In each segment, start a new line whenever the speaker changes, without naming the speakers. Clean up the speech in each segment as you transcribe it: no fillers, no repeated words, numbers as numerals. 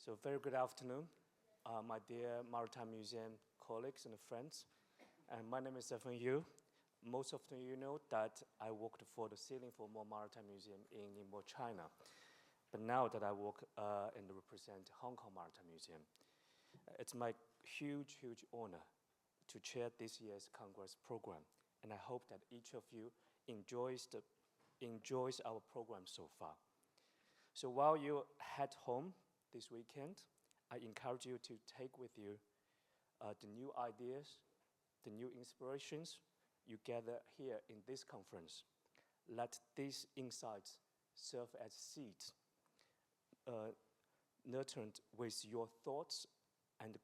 So very good afternoon, my dear Maritime Museum colleagues and friends. And my name is Zefeng. Most of you know that I worked for the Ceiling for More Maritime Museum in Ningbo, China. But now that I work and represent Hong Kong Maritime Museum, it's my huge honor to chair this year's Congress program. And I hope that each of you enjoys our program so far. So while you head home this weekend, I encourage you to take with you the new ideas, the new inspirations you gather here in this conference. Let these insights serve as seeds, nurtured with your thoughts and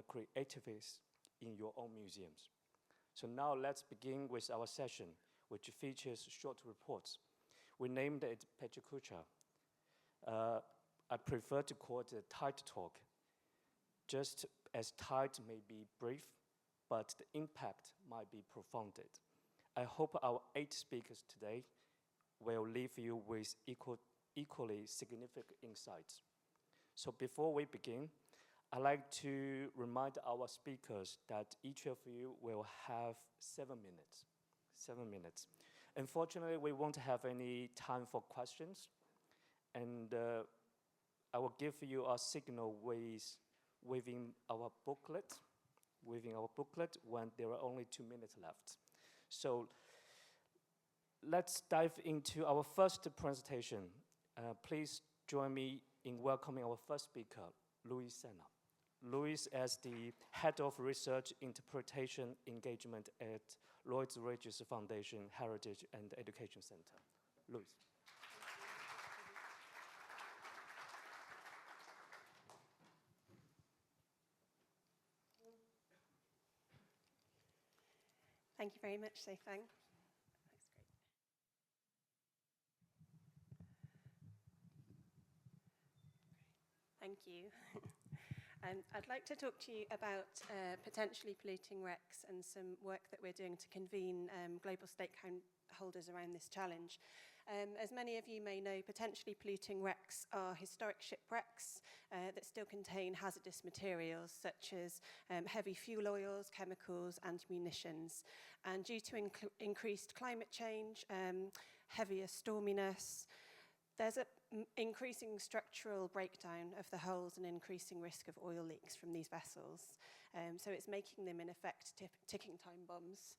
creativities in your own museums. So now let's begin with our session, which features short reports. We named it Pecha Kucha. I prefer to call it a tide talk, just as tide may be brief, but the impact might be profound. I hope our 8 speakers today will leave you with equally significant insights. So before we begin, I'd like to remind our speakers that each of you will have 7 minutes. 7 minutes. Unfortunately, we won't have any time for questions, and I will give you a signal within our booklet when there are only 2 minutes left. So let's dive into our first presentation. Please join me in welcoming our first speaker, Louise. Louise is the Head of Research Interpretation Engagement at Lloyd's Regis Foundation Heritage and Education Center. Louise.
Thank you very much, Zefeng. That's great. Thank you. I'd like to talk to you about potentially polluting wrecks and some work that we're doing to convene global stakeholders around this challenge. As many of you may know, potentially polluting wrecks are historic shipwrecks that still contain hazardous materials such as heavy fuel oils, chemicals, and munitions. And due to increased climate change, heavier storminess, there's an increasing structural breakdown of the hulls and increasing risk of oil leaks from these vessels. So it's making them, in effect, ticking time bombs.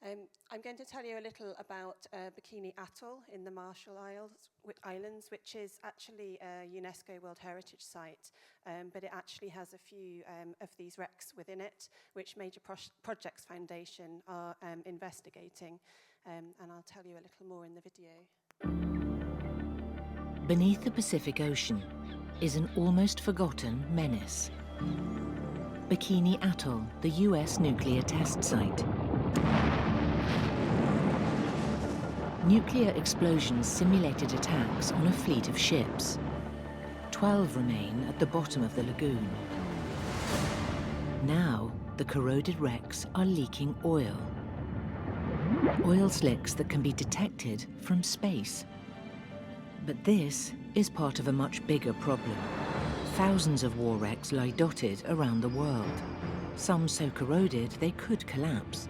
I'm going to tell you a little about Bikini Atoll in the Marshall Islands, which is actually a UNESCO World Heritage Site, but it actually has a few of these wrecks within it, which Major Projects Foundation are investigating, and I'll tell you a little more in the video.
Beneath the Pacific Ocean is an almost forgotten menace. Bikini Atoll, the US nuclear test site. Nuclear explosions simulated attacks on a fleet of ships. 12 remain at the bottom of the lagoon. Now, the corroded wrecks are leaking oil. Oil slicks that can be detected from space. But this is part of a much bigger problem. Thousands of war wrecks lie dotted around the world, some so corroded they could collapse,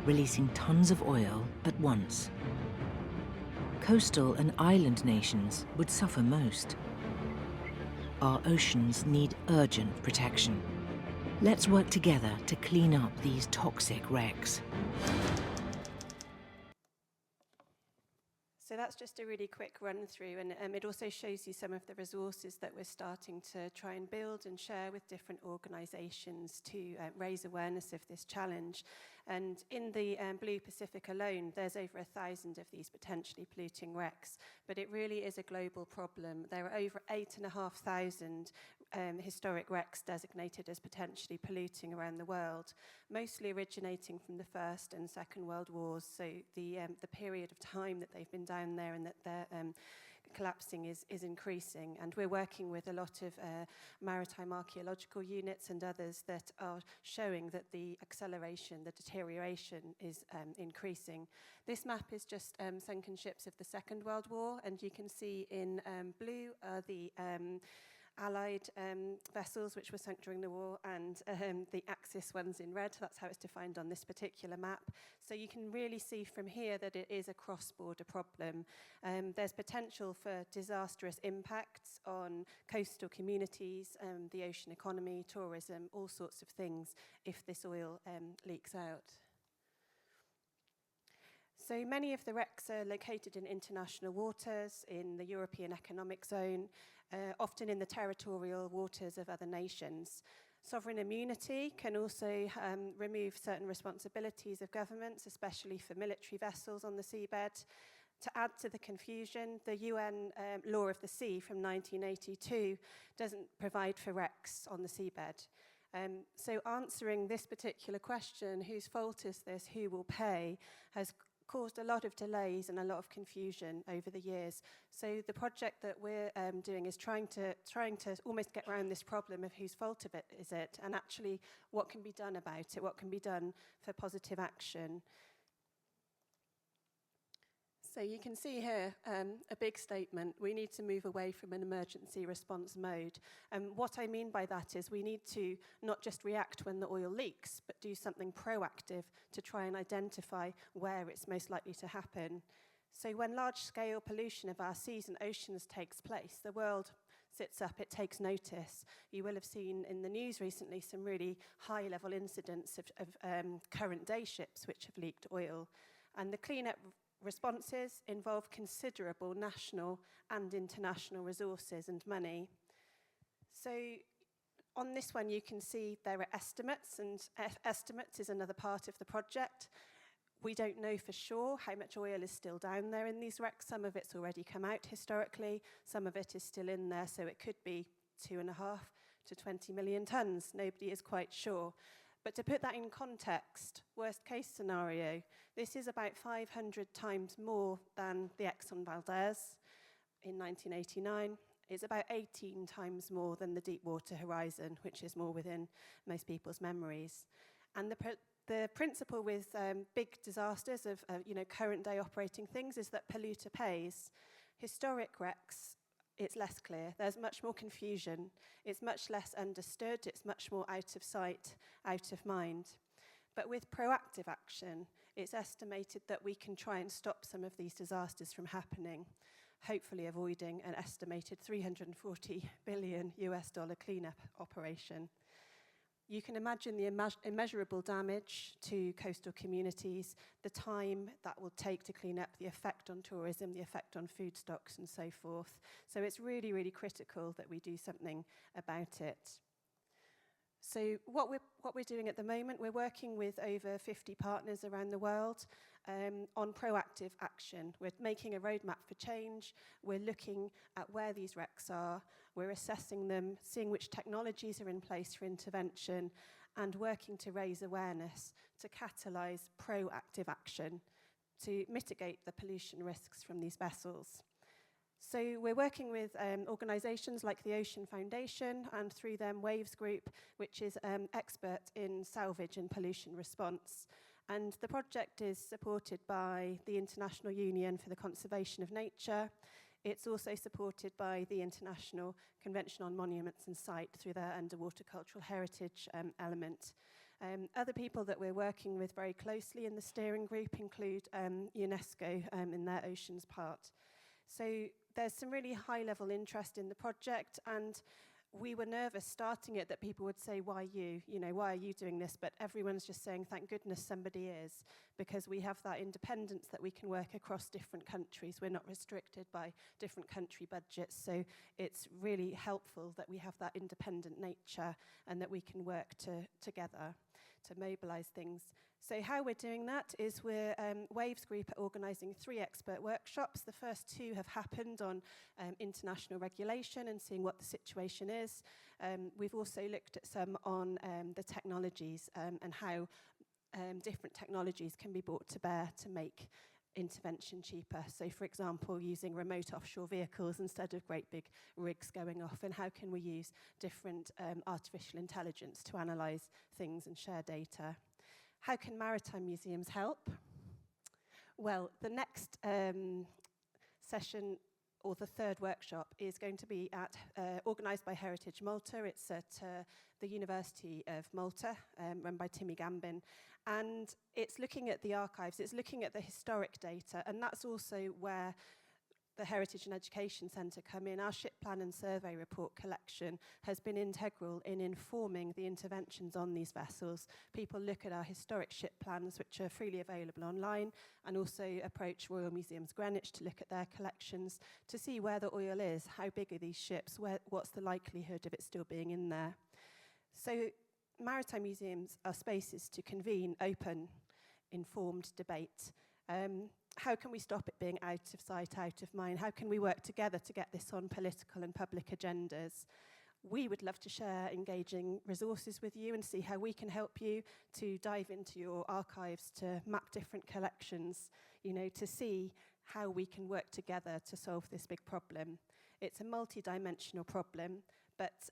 releasing tons of oil at once. Coastal and island nations would suffer most. Our oceans need urgent protection. Let's work together to clean up these toxic wrecks.
So that's just a really quick run through, and it also shows you some of the resources that we're starting to try and build and share with different organisations to raise awareness of this challenge. And in the Blue Pacific alone, there's over 1,000 of these potentially polluting wrecks, but it really is a global problem. There are over 8,500 historic wrecks designated as potentially polluting around the world, mostly originating from the First and Second World Wars. So the period of time that they've been down there and that they're collapsing is increasing. And we're working with a lot of maritime archaeological units and others that are showing that the acceleration, the deterioration is increasing. This map is just sunken ships of the Second World War, and you can see in blue are the Allied vessels which were sunk during the war, and the Axis ones in red. That's how it's defined on this particular map. So you can really see from here that it is a cross-border problem. There's potential for disastrous impacts on coastal communities, the ocean economy, tourism, all sorts of things if this oil leaks out. So many of the wrecks are located in international waters, in the European Economic Zone, often in the territorial waters of other nations. Sovereign immunity can also remove certain responsibilities of governments, especially for military vessels on the seabed. To add to the confusion, the UN Law of the Sea from 1982 doesn't provide for wrecks on the seabed. So answering this particular question, whose fault is this, who will pay, has caused a lot of delays and a lot of confusion over the years. So the project that we're doing is trying to almost get around this problem of whose fault of it is it, and actually what can be done about it, what can be done for positive action. So you can see here a big statement. We need to move away from an emergency response mode. And what I mean by that is we need to not just react when the oil leaks, but do something proactive to try and identify where it's most likely to happen. So when large-scale pollution of our seas and oceans takes place, the world sits up, it takes notice. You will have seen in the news recently some really high-level incidents of current day ships which have leaked oil. And the cleanup responses involve considerable national and international resources and money. So on this one you can see there are estimates, and estimates is another part of the project. We don't know for sure how much oil is still down there in these wrecks. Some of it's already come out historically, some of it is still in there, so it could be 2.5 to 20 million tonnes. Nobody is quite sure. But to put that in context, worst case scenario, this is about 500 times more than the Exxon Valdez in 1989. It's about 18 times more than the Deepwater Horizon, which is more within most people's memories. And the principle with big disasters of current day operating things is that polluter pays. Historic wrecks, it's less clear. There's much more confusion. It's much less understood. It's much more out of sight, out of mind. But with proactive action, it's estimated that we can try and stop some of these disasters from happening, hopefully avoiding an estimated $340 billion cleanup operation. You can imagine the immeasurable damage to coastal communities, the time that will take to clean up, the effect on tourism, the effect on food stocks and so forth. So it's really, really critical that we do something about it. So what we're doing at the moment, we're working with over 50 partners around the world on proactive action. We're making a roadmap for change. We're looking at where these wrecks are. We're assessing them, seeing which technologies are in place for intervention, and working to raise awareness, to catalyse proactive action, to mitigate the pollution risks from these vessels. So we're working with organisations like the Ocean Foundation, and through them Waves Group, which is expert in salvage and pollution response. And the project is supported by the International Union for the Conservation of Nature. It's also supported by the International Convention on Monuments and Site through their underwater cultural heritage element. Other people that we're working with very closely in the steering group include UNESCO in their oceans part. So there's some really high-level interest in the project, and we were nervous starting it that people would say, why you? Why are you doing this? But everyone's just saying, thank goodness somebody is, because we have that independence that we can work across different countries. We're not restricted by different country budgets, so it's really helpful that we have that independent nature and that we can work together to mobilise things. So how we're doing that is we're, Waves Group are organising 3 expert workshops. The first 2 have happened on international regulation and seeing what the situation is. We've also looked at some on the technologies and how different technologies can be brought to bear to make intervention cheaper. So for example, using remote offshore vehicles instead of great big rigs going off, and how can we use different artificial intelligence to analyse things and share data. How can maritime museums help? Well, the next session or the third workshop, is going to be organised by Heritage Malta. It's at the University of Malta, run by Timmy Gambin. And it's looking at the archives, it's looking at the historic data, and that's also where the Heritage and Education Centre come in. Our ship plan and survey report collection has been integral in informing the interventions on these vessels. People look at our historic ship plans, which are freely available online, and also approach Royal Museums Greenwich to look at their collections to see where the oil is, how big are these ships, what's the likelihood of it still being in there. So maritime museums are spaces to convene open, informed debate. How can we stop it being out of sight, out of mind? How can we work together to get this on political and public agendas? We would love to share engaging resources with you and see how we can help you to dive into your archives, to map different collections, to see how we can work together to solve this big problem. It's a multi-dimensional problem, but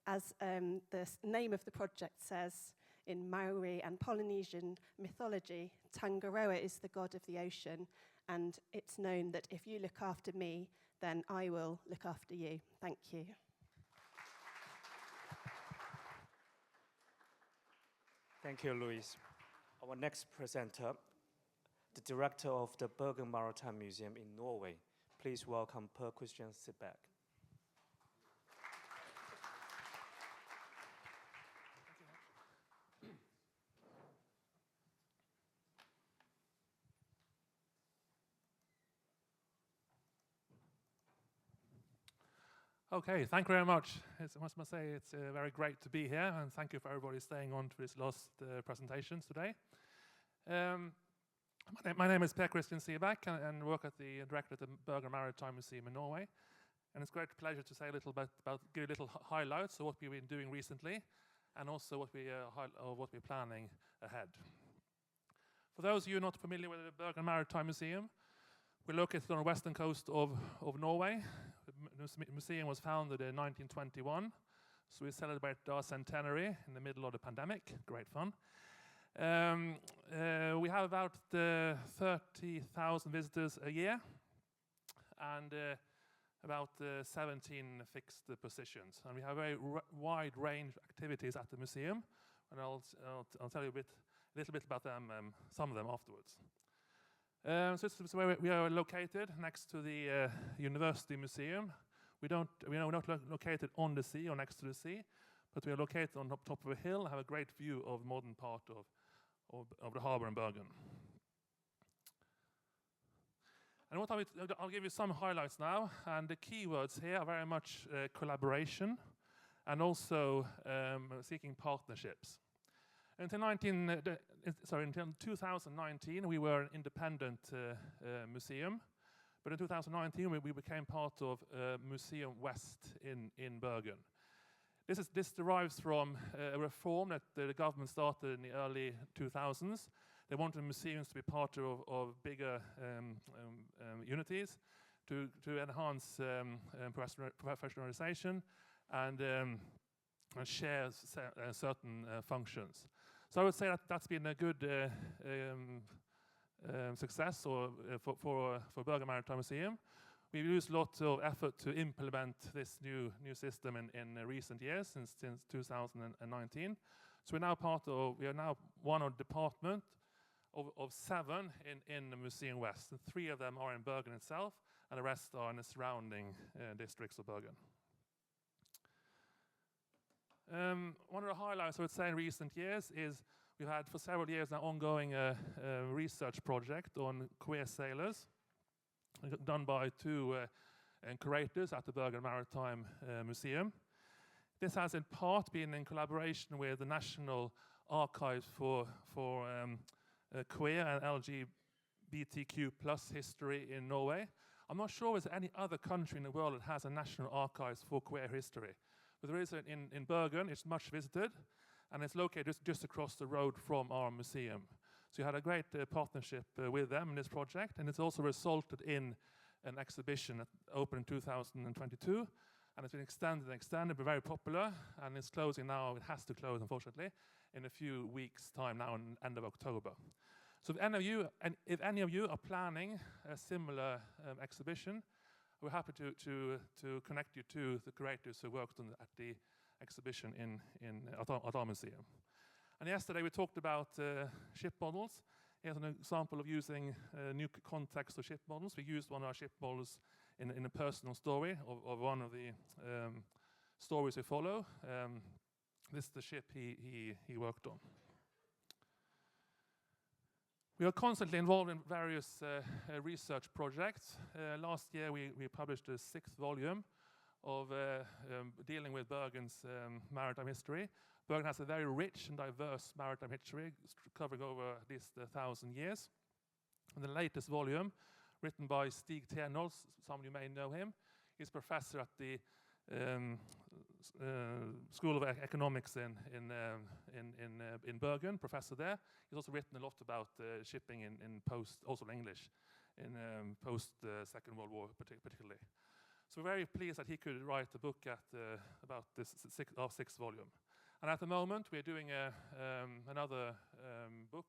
as the name of the project says, in Maori and Polynesian mythology, Tangaroa is the god of the ocean, and it's known that if you look after me, then I will look after you. Thank you.
Thank you, Louise. Our next presenter, the director of the Bergen Maritime Museum in Norway. Please welcome Kristian Sebak.
Okay, thank you very much. I must say it's very great to be here, and thank you for everybody staying on to this last presentations today. My name is Kristian Sebak, and work as the director at the Bergen Maritime Museum in Norway. And it's a great pleasure to say a little bit about, give a little highlights of what we've been doing recently, and also what we're planning ahead. For those of you not familiar with the Bergen Maritime Museum, we're located on the western coast of Norway. The museum was founded in 1921, so we celebrate our centenary in the middle of the pandemic. Great fun. We have about 30,000 visitors a year, and about 17 fixed positions. And we have a very wide range of activities at the museum, and I'll tell you a little bit about them, some of them afterwards. So where we are located next to the University Museum. We are not located on the sea or next to the sea, but we are located on top of a hill and have a great view of the modern part of the harbour in Bergen. And I'll give you some highlights now, and the keywords here are very much collaboration and also seeking partnerships. Until 2019, we were an independent museum, but in 2019 we became part of Museum West in Bergen. This derives from a reform that the government started in the early 2000s. They wanted museums to be part of bigger unities to enhance professionalization and share certain functions. So I would say that's been a good success for Bergen Maritime Museum. We've used lots of effort to implement this new system in recent years, since 2019. So we are now one of the department of 7 in the Museum West. And 3 of them are in Bergen itself, and the rest are in the surrounding districts of Bergen. One of the highlights I would say in recent years is we've had for several years now ongoing research project on queer sailors, done by 2 curators at the Bergen Maritime Museum. This has in part been in collaboration with the National Archives for Queer and LGBTQ+ history in Norway. I'm not sure there's any other country in the world that has a National Archives for queer history. But there is in Bergen. It's much visited, and it's located just across the road from our museum. So you had a great partnership with them in this project, and it's also resulted in an exhibition that opened in 2022, and it's been extended, but very popular, and it's closing now. It has to close, unfortunately, in a few weeks' time now, in end of October. So if any of you are planning a similar exhibition, We're happy to connect you to the creators who worked at the exhibition at our museum. And yesterday we talked about ship models. Here's an example of using new context of ship models. We used one of our ship models in a personal story of one of the stories we follow. This is the ship he worked on. We are constantly involved in various research projects. Last year we published a 6th volume of dealing with Bergen's maritime history. Bergen has a very rich and diverse maritime history, covering over at least 1,000 years. And the latest volume, written by Stig Ternås, some of you may know him, he's professor at the School of Economics in Bergen, professor there. He's also written a lot about shipping in post, also in English, in post Second World War particularly. So we're very pleased that he could write a book about this our 6th volume. And at the moment we're doing another book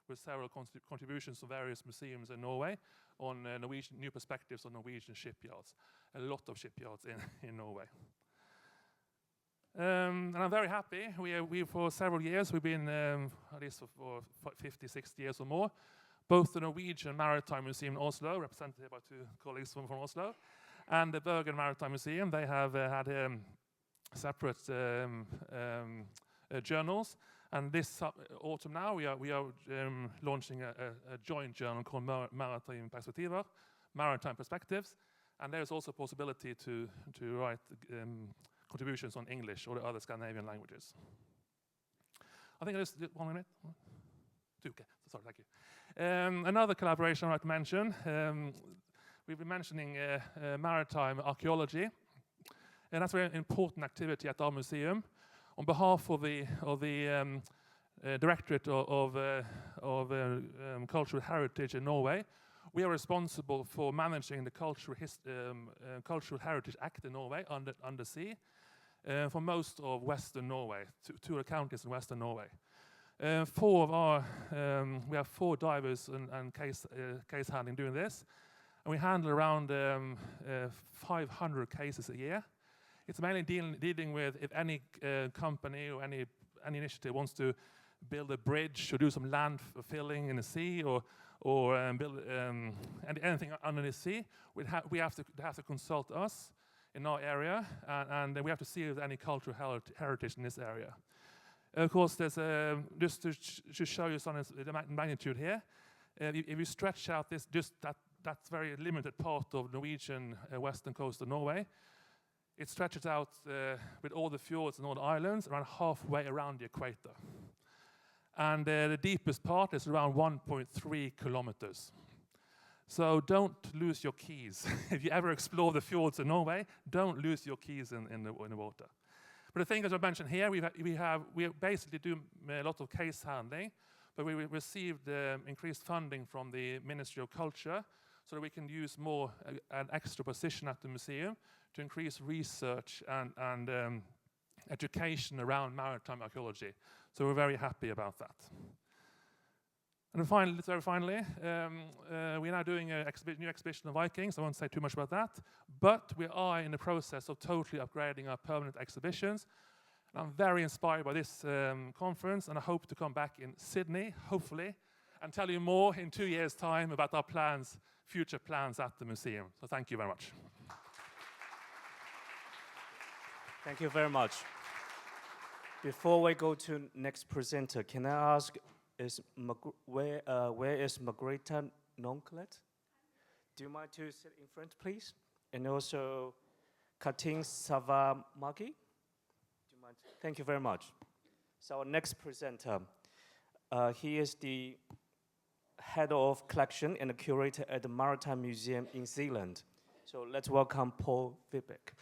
with several contributions from various museums in Norway on Norwegian new perspectives on Norwegian shipyards. A lot of shipyards in Norway. And I'm very happy. We for several years, we've been, at least for 50, 60 years or more, both the Norwegian Maritime Museum in Oslo, represented here by 2 colleagues from Oslo, and the Bergen Maritime Museum. They have had separate journals. And this autumn now, we are launching a joint journal called Maritime Perspektiver, Maritime Perspectives. And there's also a possibility to write contributions on English or the other Scandinavian languages. I think there's 1 minute. 2, okay. Sorry, thank you. Another collaboration I'd like to mention. We've been mentioning maritime archaeology. And that's a very important activity at our museum. On behalf of the Directorate of Cultural Heritage in Norway, we are responsible for managing the Cultural Heritage Act in Norway, undersea, for most of Western Norway, 2 counties in Western Norway. We have 4 divers and case handling doing this, and we handle around 500 cases a year. It's mainly dealing with if any company or any initiative wants to build a bridge or do some land filling in the sea or build anything under the sea. They have to consult us in our area, and we have to see if there's any cultural heritage in this area. Of course, there's just to show you some of the magnitude here. If you stretch out that very limited part of Norwegian western coast of Norway, it stretches out with all the fjords and all the islands around halfway around the equator. And the deepest part is around 1.3 kilometers. So don't lose your keys. If you ever explore the fjords in Norway, don't lose your keys in the water. But the thing as I mentioned here, we basically do a lot of case handling, but we received increased funding from the Ministry of Culture so that we can use more an extra position at the museum to increase research and education around maritime archaeology. So we're very happy about that. And finally, we're now doing a new exhibition of Vikings. I won't say too much about that, but we are in the process of totally upgrading our permanent exhibitions. And I'm very inspired by this conference, and I hope to come back in Sydney, hopefully, and tell you more in 2 years' time about our plans, future plans at the museum. So thank you very much.
Thank you very much. Before we go to next presenter, can I ask, where is Margareta Nonklet? Do you mind to sit in front, please? And also, Katin Savamagi? Do you mind? Thank you very much. So our next presenter, he is the head of collection and the curator at the Maritime Museum in Zeeland. So let's welcome Paul Verbeeck.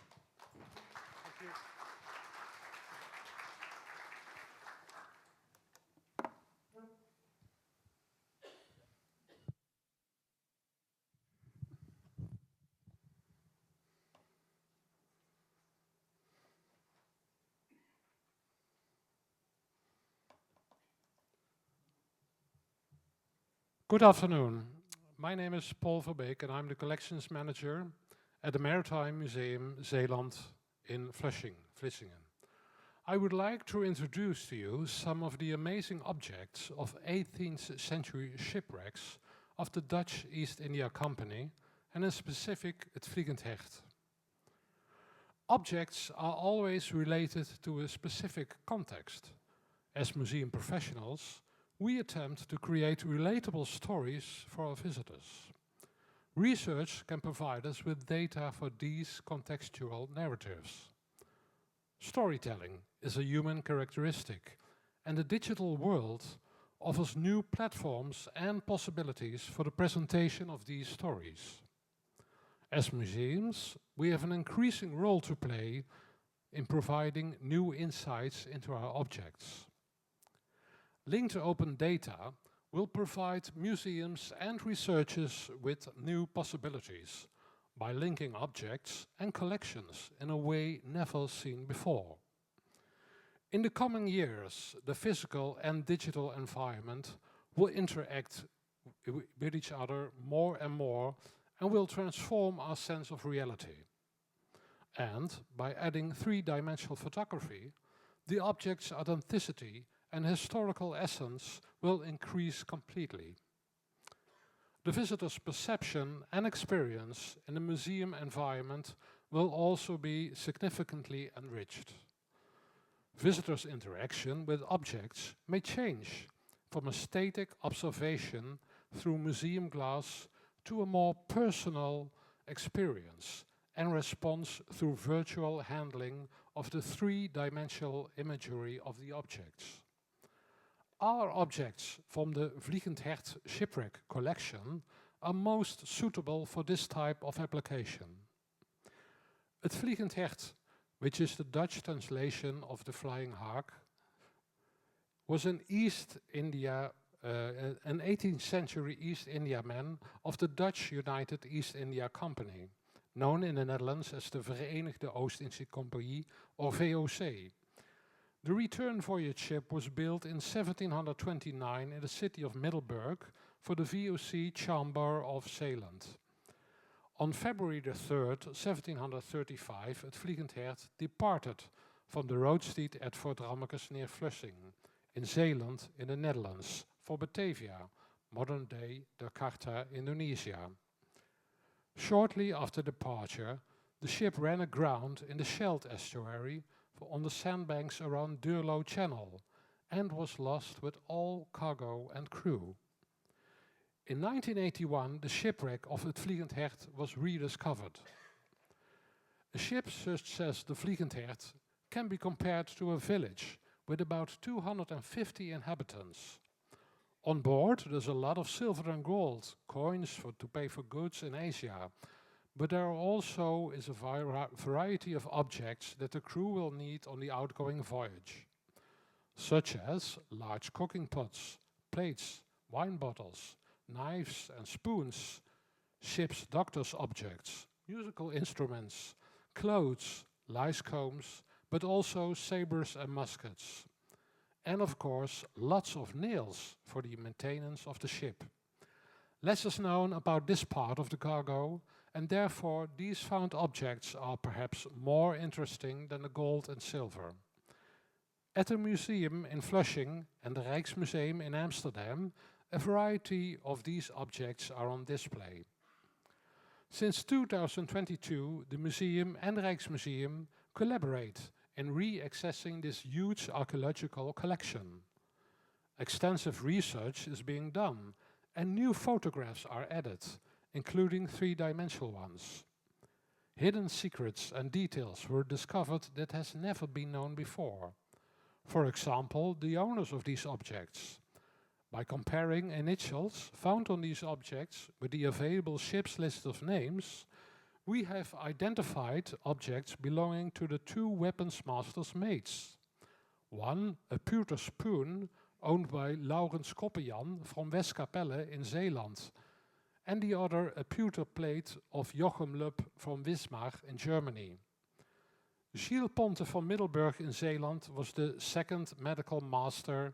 Good afternoon. My name is Paul Verbeeck and I'm the collections manager at the Maritime Museum Zeeland in Vlissingen. I would like to introduce to you some of the amazing objects of 18th century shipwrecks of the Dutch East India Company, and in specific het Vliegend Hert. Objects are always related to a specific context. As museum professionals, we attempt to create relatable stories for our visitors. Research can provide us with data for these contextual narratives. Storytelling is a human characteristic, and the digital world offers new platforms and possibilities for the presentation of these stories. As museums, we have an increasing role to play in providing new insights into our objects. Linked open data will provide museums and researchers with new possibilities by linking objects and collections in a way never seen before. In the coming years, the physical and digital environment will interact with each other more and more and will transform our sense of reality. And by adding three-dimensional photography, the object's authenticity and historical essence will increase completely. The visitor's perception and experience in the museum environment will also be significantly enriched. Visitors' interaction with objects may change from a static observation through museum glass to a more personal experience and response through virtual handling of the three-dimensional imagery of the objects. Our objects from the Vliegend Hert shipwreck collection are most suitable for this type of application. Het Vliegend Hert, which is the Dutch translation of the Flying Hawk, was an an 18th century East Indiaman of the Dutch United East India Company, known in the Netherlands as the Verenigde Oost-Indische Compagnie, or VOC. The return voyage ship was built in 1729 in the city of Middelburg for the VOC Chamber of Zeeland. On February the 3rd, 1735, het Vliegend Hert departed from the roadstead at Fort Ramekes near Vlissingen in Zeeland in the Netherlands for Batavia, modern-day Jakarta, Indonesia. Shortly after departure, the ship ran aground in the Scheldt estuary on the sandbanks around Durlo Channel and was lost with all cargo and crew. In 1981, the shipwreck of het Vliegend Hert was rediscovered. A ship such as the Vliegend Hert can be compared to a village with about 250 inhabitants. On board, there's a lot of silver and gold, coins to pay for goods in Asia, but there also is a variety of objects that the crew will need on the outgoing voyage, such as large cooking pots, plates, wine bottles, knives and spoons, ship's doctor's objects, musical instruments, clothes, lice combs, but also sabers and muskets. And of course, lots of nails for the maintenance of the ship. Less is known about this part of the cargo, and therefore these found objects are perhaps more interesting than the gold and silver. At the museum in Flushing and the Rijksmuseum in Amsterdam, a variety of these objects are on display. Since 2022, the museum and the Rijksmuseum collaborate in re-accessing this huge archaeological collection. Extensive research is being done and new photographs are added, including three-dimensional ones. Hidden secrets and details were discovered that has never been known before. For example, the owners of these objects. By comparing initials found on these objects with the available ship's list of names, we have identified objects belonging to the two weapons masters' mates. One, a pewter spoon, owned by Laurens Koppejan from Westkapelle in Zeeland, and the other a pewter plate of Jochem Lup from Wismar in Germany. Gilles Ponte van Middelburg in Zeeland was the second medical master,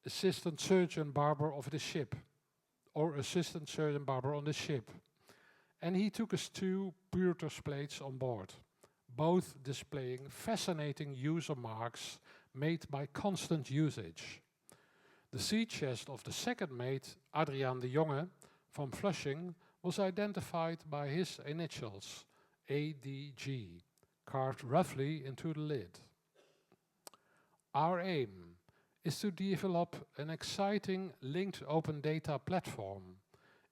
assistant surgeon barber of the ship, or assistant surgeon barber on the ship. and he took us 2 Purters plates on board, both displaying fascinating user marks made by constant usage. The sea chest of the second mate, Adriaan de Jonge, from Flushing, was identified by his initials, ADG, carved roughly into the lid. Our aim is to develop an exciting linked open data platform,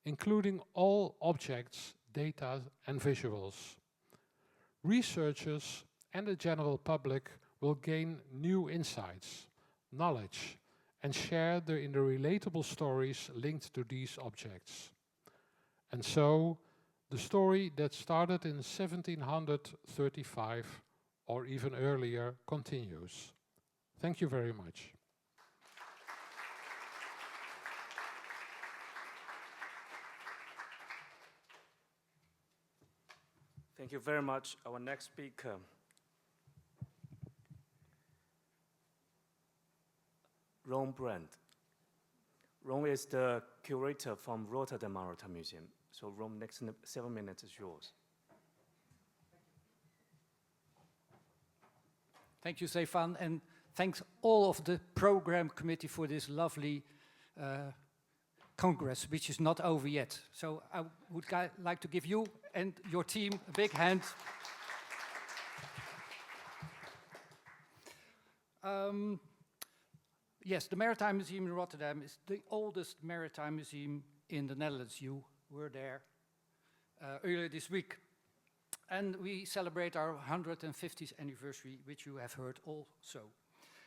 including all objects, data and visuals. Researchers and the general public will gain new insights, knowledge, and share in the relatable stories linked to these objects. And so, the story that started in 1735 or even earlier continues. Thank you very much.
Thank you very much. Our next speaker, Ron Brandt. Ron is the curator from Rotterdam Maritime Museum. So Ron, next 7 minutes is yours.
Thank you, Stefan, and thanks all of the program committee for this lovely congress, which is not over yet. So I would like to give you and your team a big hand. Yes, the Maritime Museum in Rotterdam is the oldest maritime museum in the Netherlands. You were there earlier this week. And we celebrate our 150th anniversary, which you have heard also.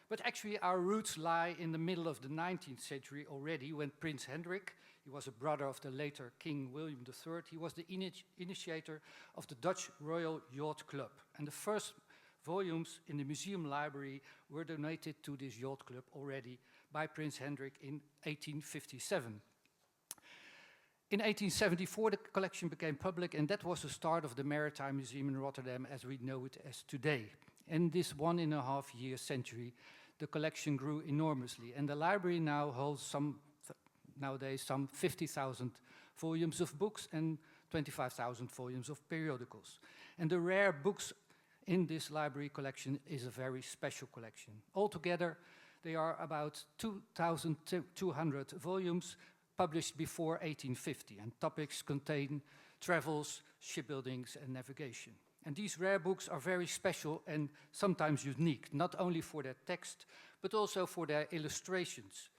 But actually our roots lie in the middle of the 19th century already, when Prince Hendrik, he was a brother of the later King William III, he was the initiator of the Dutch Royal Yacht Club. And the first volumes in the museum library were donated to this yacht club already by Prince Hendrik in 1857. In 1874, the collection became public, and that was the start of the Maritime Museum in Rotterdam as we know it as today. In this 1.5-year century, the collection grew enormously, and the library now holds nowadays some 50,000 volumes of books and 25,000 volumes of periodicals. And the rare books in this library collection is a very special collection. Altogether, they are about 2,200 volumes published before 1850, and topics contain travels, shipbuildings, and navigation. And these rare books are very special and sometimes unique, not only for their text, but also for their illustrations.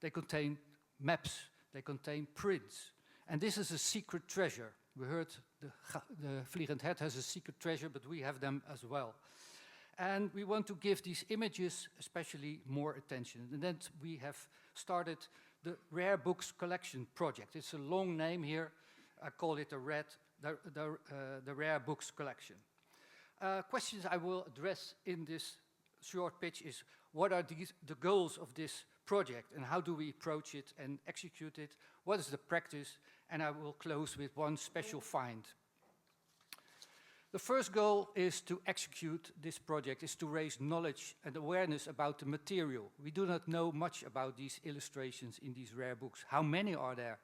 They contain maps, they contain prints, and this is a secret treasure. We heard the Vliegend Hert has a secret treasure, but we have them as well. And we want to give these images especially more attention. And then we have started the Rare Books Collection Project. It's a long name here. I call it the Rare Books Collection. Questions I will address in this short pitch is, what are the goals of this project and how do we approach it and execute it? What is the practice? And I will close with one special find. The first goal is to execute this project, is to raise knowledge and awareness about the material. We do not know much about these illustrations in these rare books. How many are there?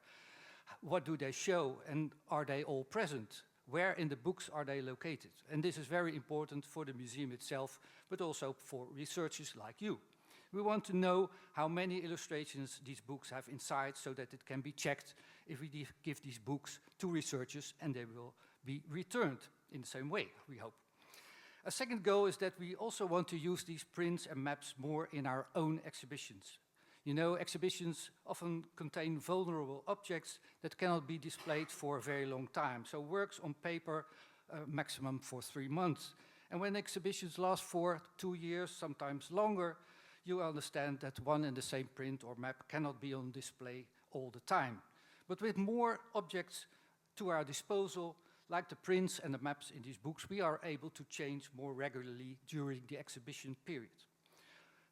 What do they show? And are they all present? Where in the books are they located? And this is very important for the museum itself, but also for researchers like you. We want to know how many illustrations these books have inside so that it can be checked if we give these books to researchers and they will be returned in the same way, we hope. A second goal is that we also want to use these prints and maps more in our own exhibitions. You know, exhibitions often contain vulnerable objects that cannot be displayed for a very long time. So works on paper, maximum for 3 months. And when exhibitions last for 2 years, sometimes longer, you understand that one and the same print or map cannot be on display all the time. But with more objects to our disposal, like the prints and the maps in these books, we are able to change more regularly during the exhibition period.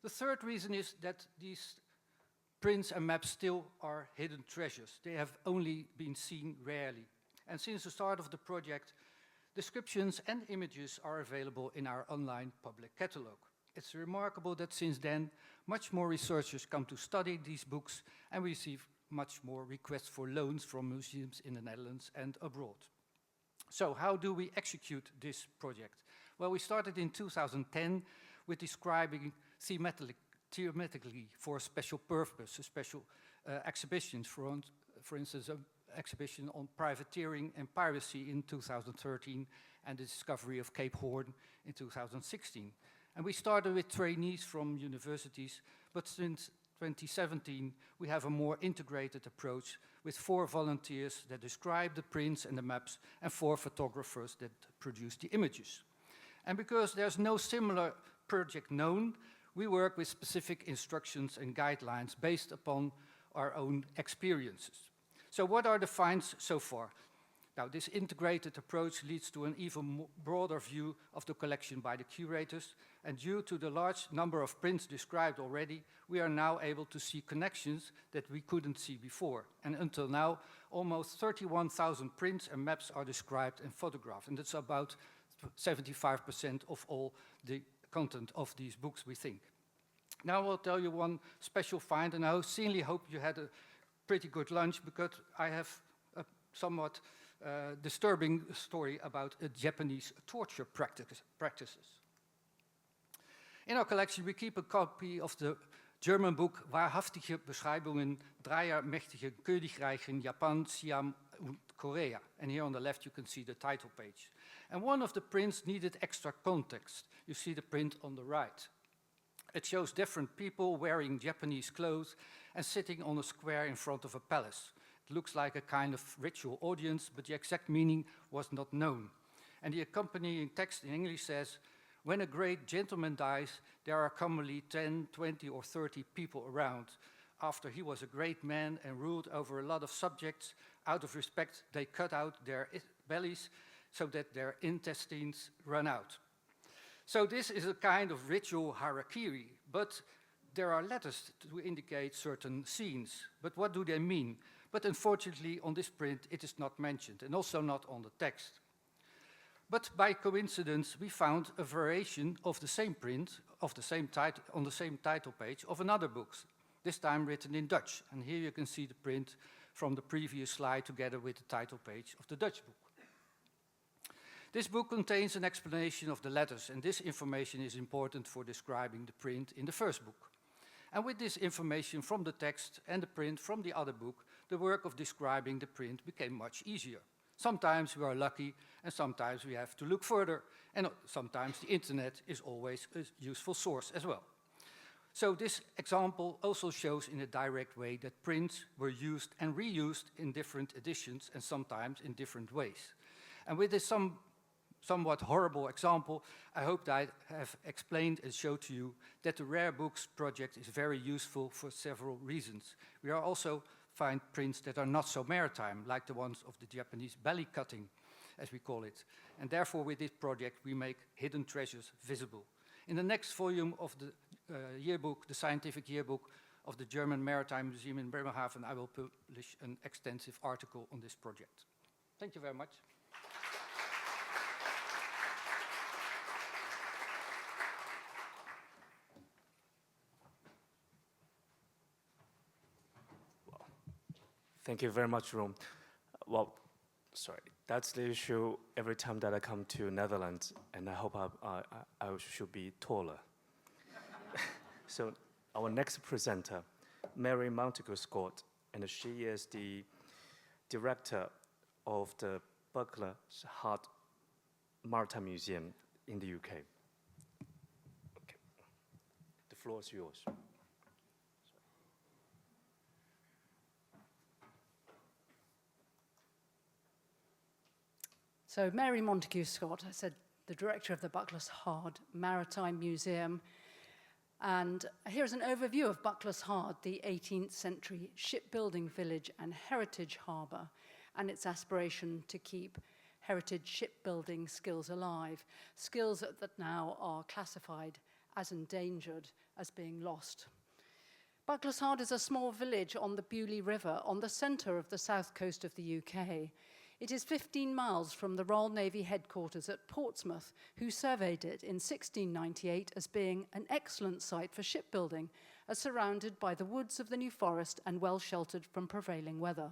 The third reason is that these prints and maps still are hidden treasures. They have only been seen rarely. And since the start of the project, descriptions and images are available in our online public catalogue. It's remarkable that since then, much more researchers come to study these books and we receive much more requests for loans from museums in the Netherlands and abroad. So how do we execute this project? Well, we started in 2010 with describing thematically for a special purpose, a special exhibition, for instance, an exhibition on privateering and piracy in 2013 and the discovery of Cape Horn in 2016. And we started with trainees from universities, but since 2017 we have a more integrated approach with 4 volunteers that describe the prints and the maps and 4 photographers that produce the images. And because there's no similar project known, we work with specific instructions and guidelines based upon our own experiences. So what are the finds so far? Now, this integrated approach leads to an even broader view of the collection by the curators, and due to the large number of prints described already, we are now able to see connections that we couldn't see before. And until now, almost 31,000 prints and maps are described and photographed, and that's about 75% of all the content of these books, we think. Now I'll tell you one special find, and I sincerely hope you had a pretty good lunch, because I have a somewhat disturbing story about Japanese torture practices. In our collection we keep a copy of the German book Wahrhaftige Beschreibungen dreier mächtige Königreichen Japan, Siam und Korea. And here on the left you can see the title page. And one of the prints needed extra context. You see the print on the right. It shows different people wearing Japanese clothes and sitting on a square in front of a palace. It looks like a kind of ritual audience, but the exact meaning was not known. And the accompanying text in English says, when a great gentleman dies, there are commonly 10, 20 or 30 people around. After he was a great man and ruled over a lot of subjects, out of respect they cut out their bellies so that their intestines run out. So this is a kind of ritual harakiri, but there are letters to indicate certain scenes. But what do they mean? But unfortunately on this print it is not mentioned, and also not on the text. But by coincidence we found a variation of the same print, of the same on the same title page of another book, this time written in Dutch. And here you can see the print from the previous slide together with the title page of the Dutch book. This book contains an explanation of the letters, and this information is important for describing the print in the first book. And with this information from the text and the print from the other book, the work of describing the print became much easier. Sometimes we are lucky, and sometimes we have to look further, and sometimes the internet is always a useful source as well. So this example also shows in a direct way that prints were used and reused in different editions and sometimes in different ways. And with this somewhat horrible example, I hope that I have explained and showed to you that the Rare Books project is very useful for several reasons. We are also find prints that are not so maritime, like the ones of the Japanese belly cutting, as we call it. And therefore with this project we make hidden treasures visible. In the next volume of the yearbook, the scientific yearbook of the German Maritime Museum in Bremerhaven, I will publish an extensive article on this project. Thank you very much.
Thank you very much, Ron. Well, sorry, that's the issue every time that I come to Netherlands, and I hope I should be taller. So our next presenter, Mary Montague-Scott, and she is the director of the Hert Maritime Museum in the UK. Okay. The floor is yours.
So Mary Montague-Scott, I said, the director of the Hert Maritime Museum. And here's an overview of Hert, the 18th century shipbuilding village and heritage harbour, and its aspiration to keep heritage shipbuilding skills alive, skills that now are classified as endangered, as being lost. Hert is a small village on the Bewley River on the centre of the south coast of the UK. It is 15 miles from the Royal Navy headquarters at Portsmouth, who surveyed it in 1698 as being an excellent site for shipbuilding, as surrounded by the woods of the New Forest and well sheltered from prevailing weather.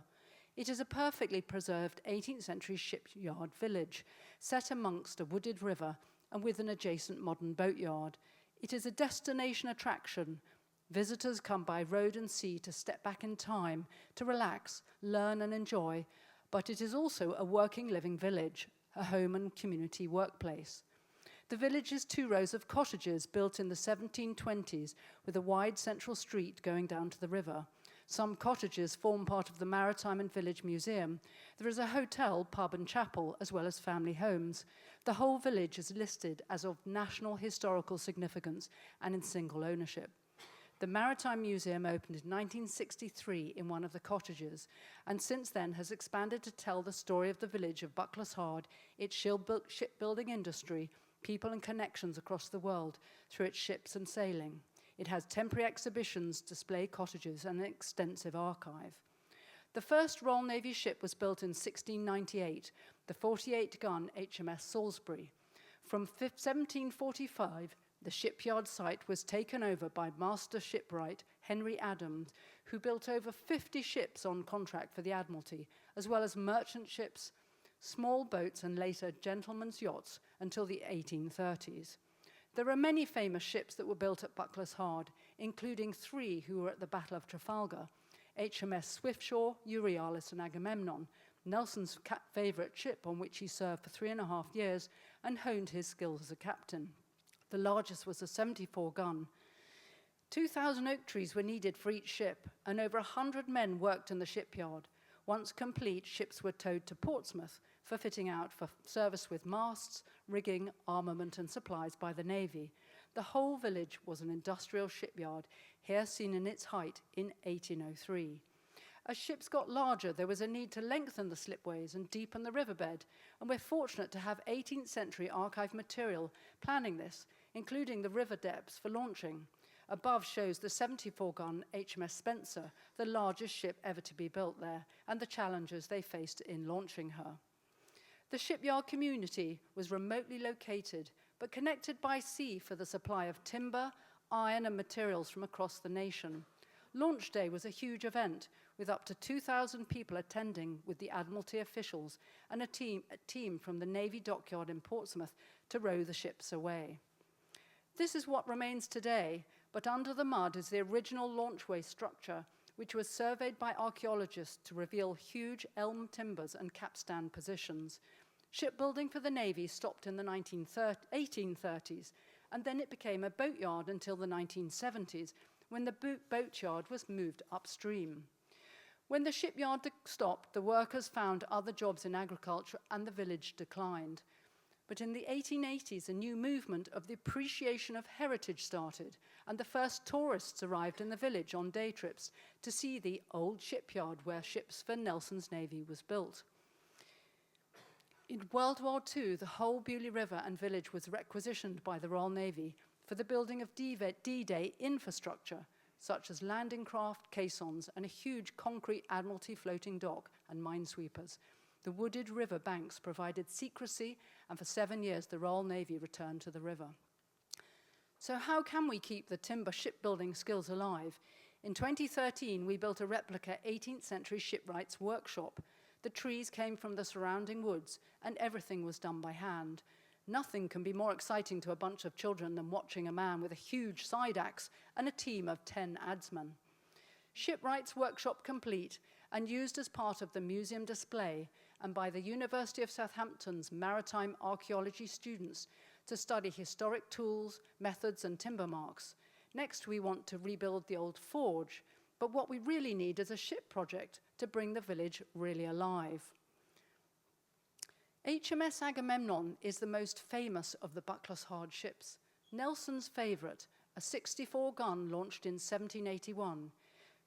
It is a perfectly preserved 18th century shipyard village, set amongst a wooded river and with an adjacent modern boatyard. It is a destination attraction. Visitors come by road and sea to step back in time, to relax, learn and enjoy, but it is also a working, living village, a home and community workplace. The village is 2 rows of cottages built in the 1720s with a wide central street going down to the river. Some cottages form part of the Maritime and Village Museum. There is a hotel, pub and chapel, as well as family homes. The whole village is listed as of national historical significance and in single ownership. The Maritime Museum opened in 1963 in one of the cottages, and since then has expanded to tell the story of the village of Buckler's its shipbuilding industry, people and connections across the world through its ships and sailing. It has temporary exhibitions, display cottages, and an extensive archive. The first Royal Navy ship was built in 1698, the 48-gun HMS Salisbury. From 1745, the shipyard site was taken over by Master Shipwright Henry Adams, who built over 50 ships on contract for the Admiralty, as well as merchant ships, small boats, and later gentlemen's yachts until the 1830s. There are many famous ships that were built at Buckler's Hard, including 3 who were at the Battle of Trafalgar: HMS Swiftsure, Euryalus, and Agamemnon, Nelson's favourite ship on which he served for 3.5 years and honed his skills as a captain. The largest was a 74-gun. 2,000 oak trees were needed for each ship, and over 100 men worked in the shipyard. Once complete, ships were towed to Portsmouth for fitting out for service with masts, rigging, armament, and supplies by the Navy. The whole village was an industrial shipyard, here seen in its height in 1803. As ships got larger, there was a need to lengthen the slipways and deepen the riverbed, and we're fortunate to have 18th century archive material planning this, including the river depths for launching. Above shows the 74-gun HMS Spencer, the largest ship ever to be built there, and the challenges they faced in launching her. The shipyard community was remotely located, but connected by sea for the supply of timber, iron, and materials from across the nation. Launch day was a huge event, with up to 2,000 people attending with the Admiralty officials and a team from the Navy dockyard in Portsmouth to row the ships away. This is what remains today, but under the mud is the original launchway structure, which was surveyed by archaeologists to reveal huge elm timbers and capstan positions. Shipbuilding for the Navy stopped in the 1830s, and then it became a boatyard until the 1970s, when the boatyard was moved upstream. When the shipyard stopped, the workers found other jobs in agriculture and the village declined. But in the 1880s, a new movement of the appreciation of heritage started, and the first tourists arrived in the village on day trips to see the old shipyard where ships for Nelson's Navy was built. In World War II, the whole Beaulieu River and village was requisitioned by the Royal Navy for the building of D-Day infrastructure, such as landing craft, caissons, and a huge concrete Admiralty floating dock and minesweepers. The wooded river banks provided secrecy, and for 7 years the Royal Navy returned to the river. So how can we keep the timber shipbuilding skills alive? In 2013, we built a replica 18th century shipwright's workshop. The trees came from the surrounding woods, and everything was done by hand. Nothing can be more exciting to a bunch of children than watching a man with a huge side axe and a team of 10 adsmen. Shipwright's workshop complete and used as part of the museum display and by the University of Southampton's maritime archaeology students to study historic tools, methods, and timber marks. Next, we want to rebuild the old forge, but what we really need is a ship project to bring the village really alive. HMS Agamemnon is the most famous of the Buckler's Hard ships. Nelson's favourite, a 64-gun launched in 1781.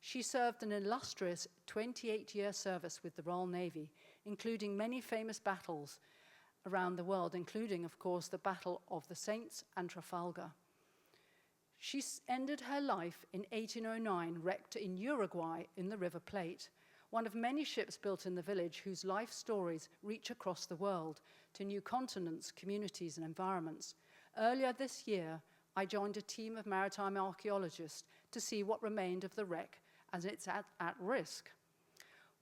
She served an illustrious 28-year service with the Royal Navy, including many famous battles around the world, including, of course, the Battle of the Saints and Trafalgar. She ended her life in 1809, wrecked in Uruguay in the River Plate, one of many ships built in the village whose life stories reach across the world to new continents, communities, and environments. Earlier this year, I joined a team of maritime archaeologists to see what remained of the wreck as it's at risk.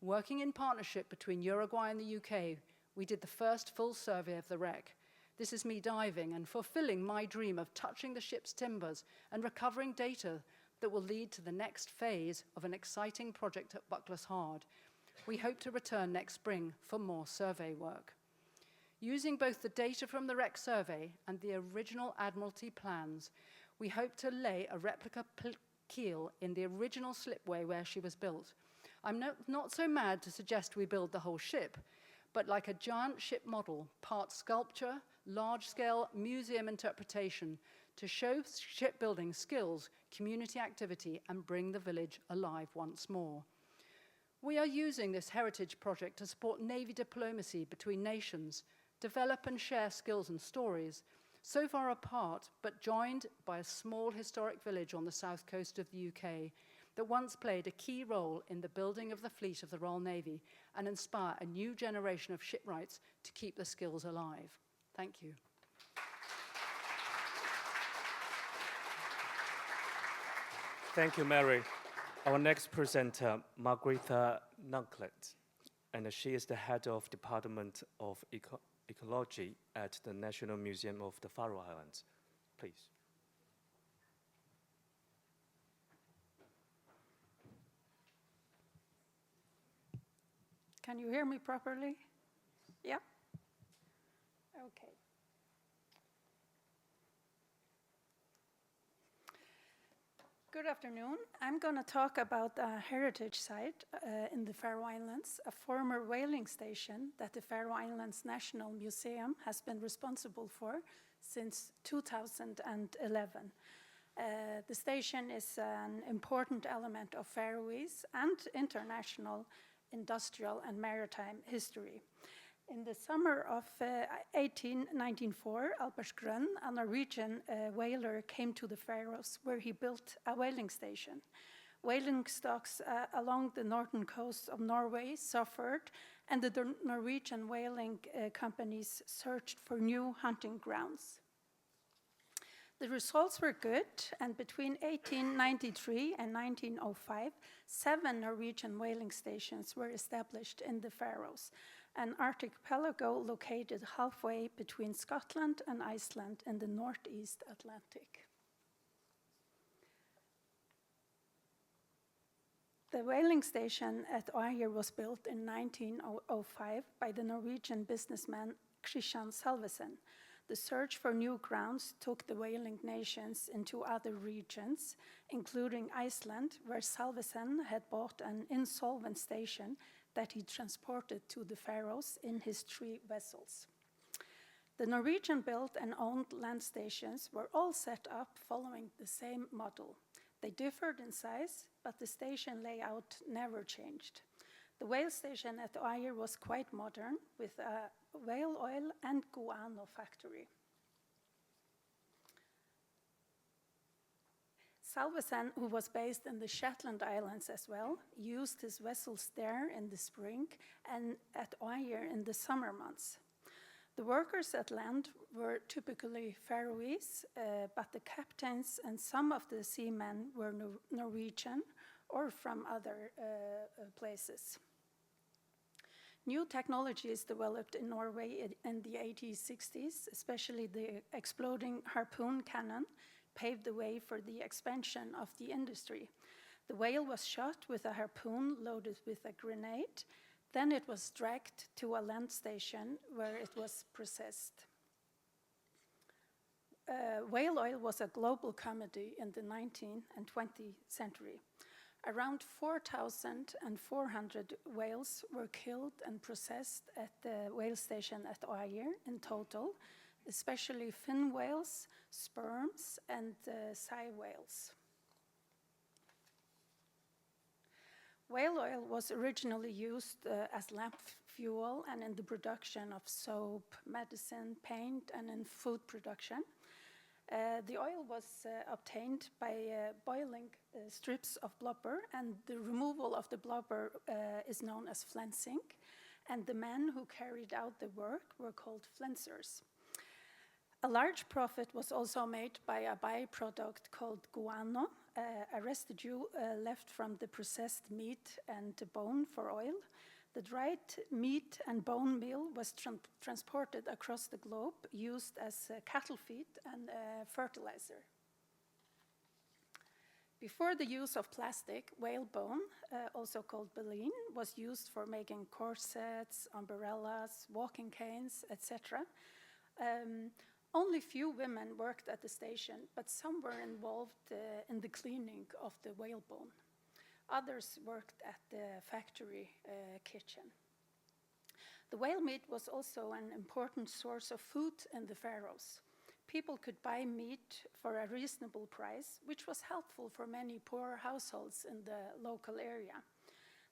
Working in partnership between Uruguay and the UK, we did the first full survey of the wreck. This is me diving and fulfilling my dream of touching the ship's timbers and recovering data that will lead to the next phase of an exciting project at Buckler's Hard. We hope to return next spring for more survey work. Using both the data from the wreck survey and the original Admiralty plans, we hope to lay a replica keel in the original slipway where she was built. I'm not so mad to suggest we build the whole ship, but like a giant ship model, part sculpture, large-scale museum interpretation to show shipbuilding skills, community activity, and bring the village alive once more. We are using this heritage project to support Navy diplomacy between nations, develop and share skills and stories, so far apart, but joined by a small historic village on the south coast of the UK that once played a key role in the building of the fleet of the Royal Navy and inspire a new generation of shipwrights to keep the skills alive. Thank you.
Thank you, Mary. Our next presenter, Margarita Nunklet, and she is the head of Department of Ecology at the National Museum of the Faroe Islands. Please.
Can you hear me properly? Yeah? Okay. Good afternoon. I'm going to talk about a heritage site in the Faroe Islands, a former whaling station that the Faroe Islands National Museum has been responsible for since 2011. The station is an important element of Faroese and international industrial and maritime history. In the summer of 1894, Albersgrønn, a Norwegian whaler, came to the Faroes where he built a whaling station. Whaling stocks along the northern coast of Norway suffered, and the Norwegian whaling companies searched for new hunting grounds. The results were good, and between 1893 and 1905, 7 Norwegian whaling stations were established in the Faroes, an archipelago located halfway between Scotland and Iceland in the northeast Atlantic. The whaling station at Øyer was built in 1905 by the Norwegian businessman Kristian. The search for new grounds took the whaling nations into other regions, including Iceland, where Salvesen had bought an insolvent station that he transported to the Faroes in his 3 vessels. The Norwegian built and owned land stations were all set up following the same model. They differed in size, but the station layout never changed. The whale station at Øyer was quite modern, with a whale oil and guano factory. Salvesen, who was based in the Shetland Islands as well, used his vessels there in the spring and at Øyer in the summer months. The workers at land were typically Faroese, but the captains and some of the seamen were Norwegian or from other places. New technologies developed in Norway in the 1860s, especially the exploding harpoon cannon, paved the way for the expansion of the industry. The whale was shot with a harpoon loaded with a grenade. Then it was dragged to a land station where it was processed. Whale oil was a global commodity in the 19th and 20th century. Around 4,400 whales were killed and processed at the whale station at Øyer in total, especially fin whales, sperms, and sei whales. Whale oil was originally used as lamp fuel and in the production of soap, medicine, paint, and in food production. The oil was obtained by boiling strips of blubber, and the removal of the blubber is known as flensing, and the men who carried out the work were called flensers. A large profit was also made by a byproduct called guano, a residue left from the processed meat and the bone for oil. The dried meat and bone meal was transported across the globe, used as cattle feed and fertilizer. Before the use of plastic, whalebone, also called baleen, was used for making corsets, umbrellas, walking canes, etc. Only few women worked at the station, but some were involved in the cleaning of the whalebone. Others worked at the factory kitchen. The whale meat was also an important source of food in the Faroes. People could buy meat for a reasonable price, which was helpful for many poor households in the local area.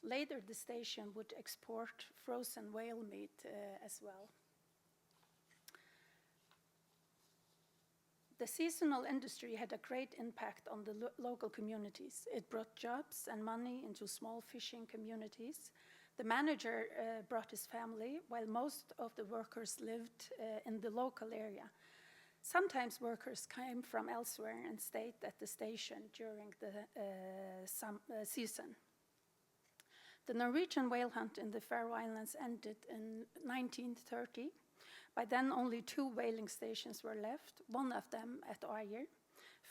Later, the station would export frozen whale meat as well. The seasonal industry had a great impact on the local communities. It brought jobs and money into small fishing communities. The manager brought his family, while most of the workers lived in the local area. Sometimes workers came from elsewhere and stayed at the station during the season. The Norwegian whale hunt in the Faroe Islands ended in 1930. By then, only 2 whaling stations were left, one of them at Øyer.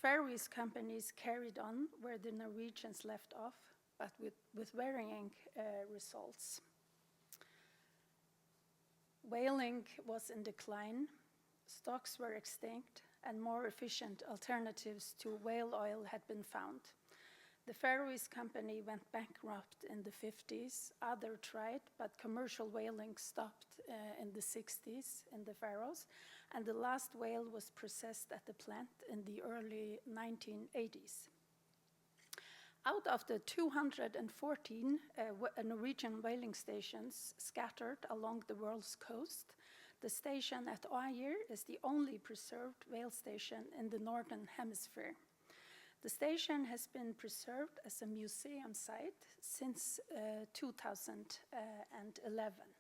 Faroese companies carried on where the Norwegians left off, but with varying results. Whaling was in decline, stocks were extinct, and more efficient alternatives to whale oil had been found. The Faroese company went bankrupt in the 50s. Others tried, but commercial whaling stopped in the 60s in the Faroes, and the last whale was processed at the plant in the early 1980s. Out of the 214 Norwegian whaling stations scattered along the world's coast, the station at Øyer is the only preserved whale station in the Northern Hemisphere. The station has been preserved as a museum site since 2011.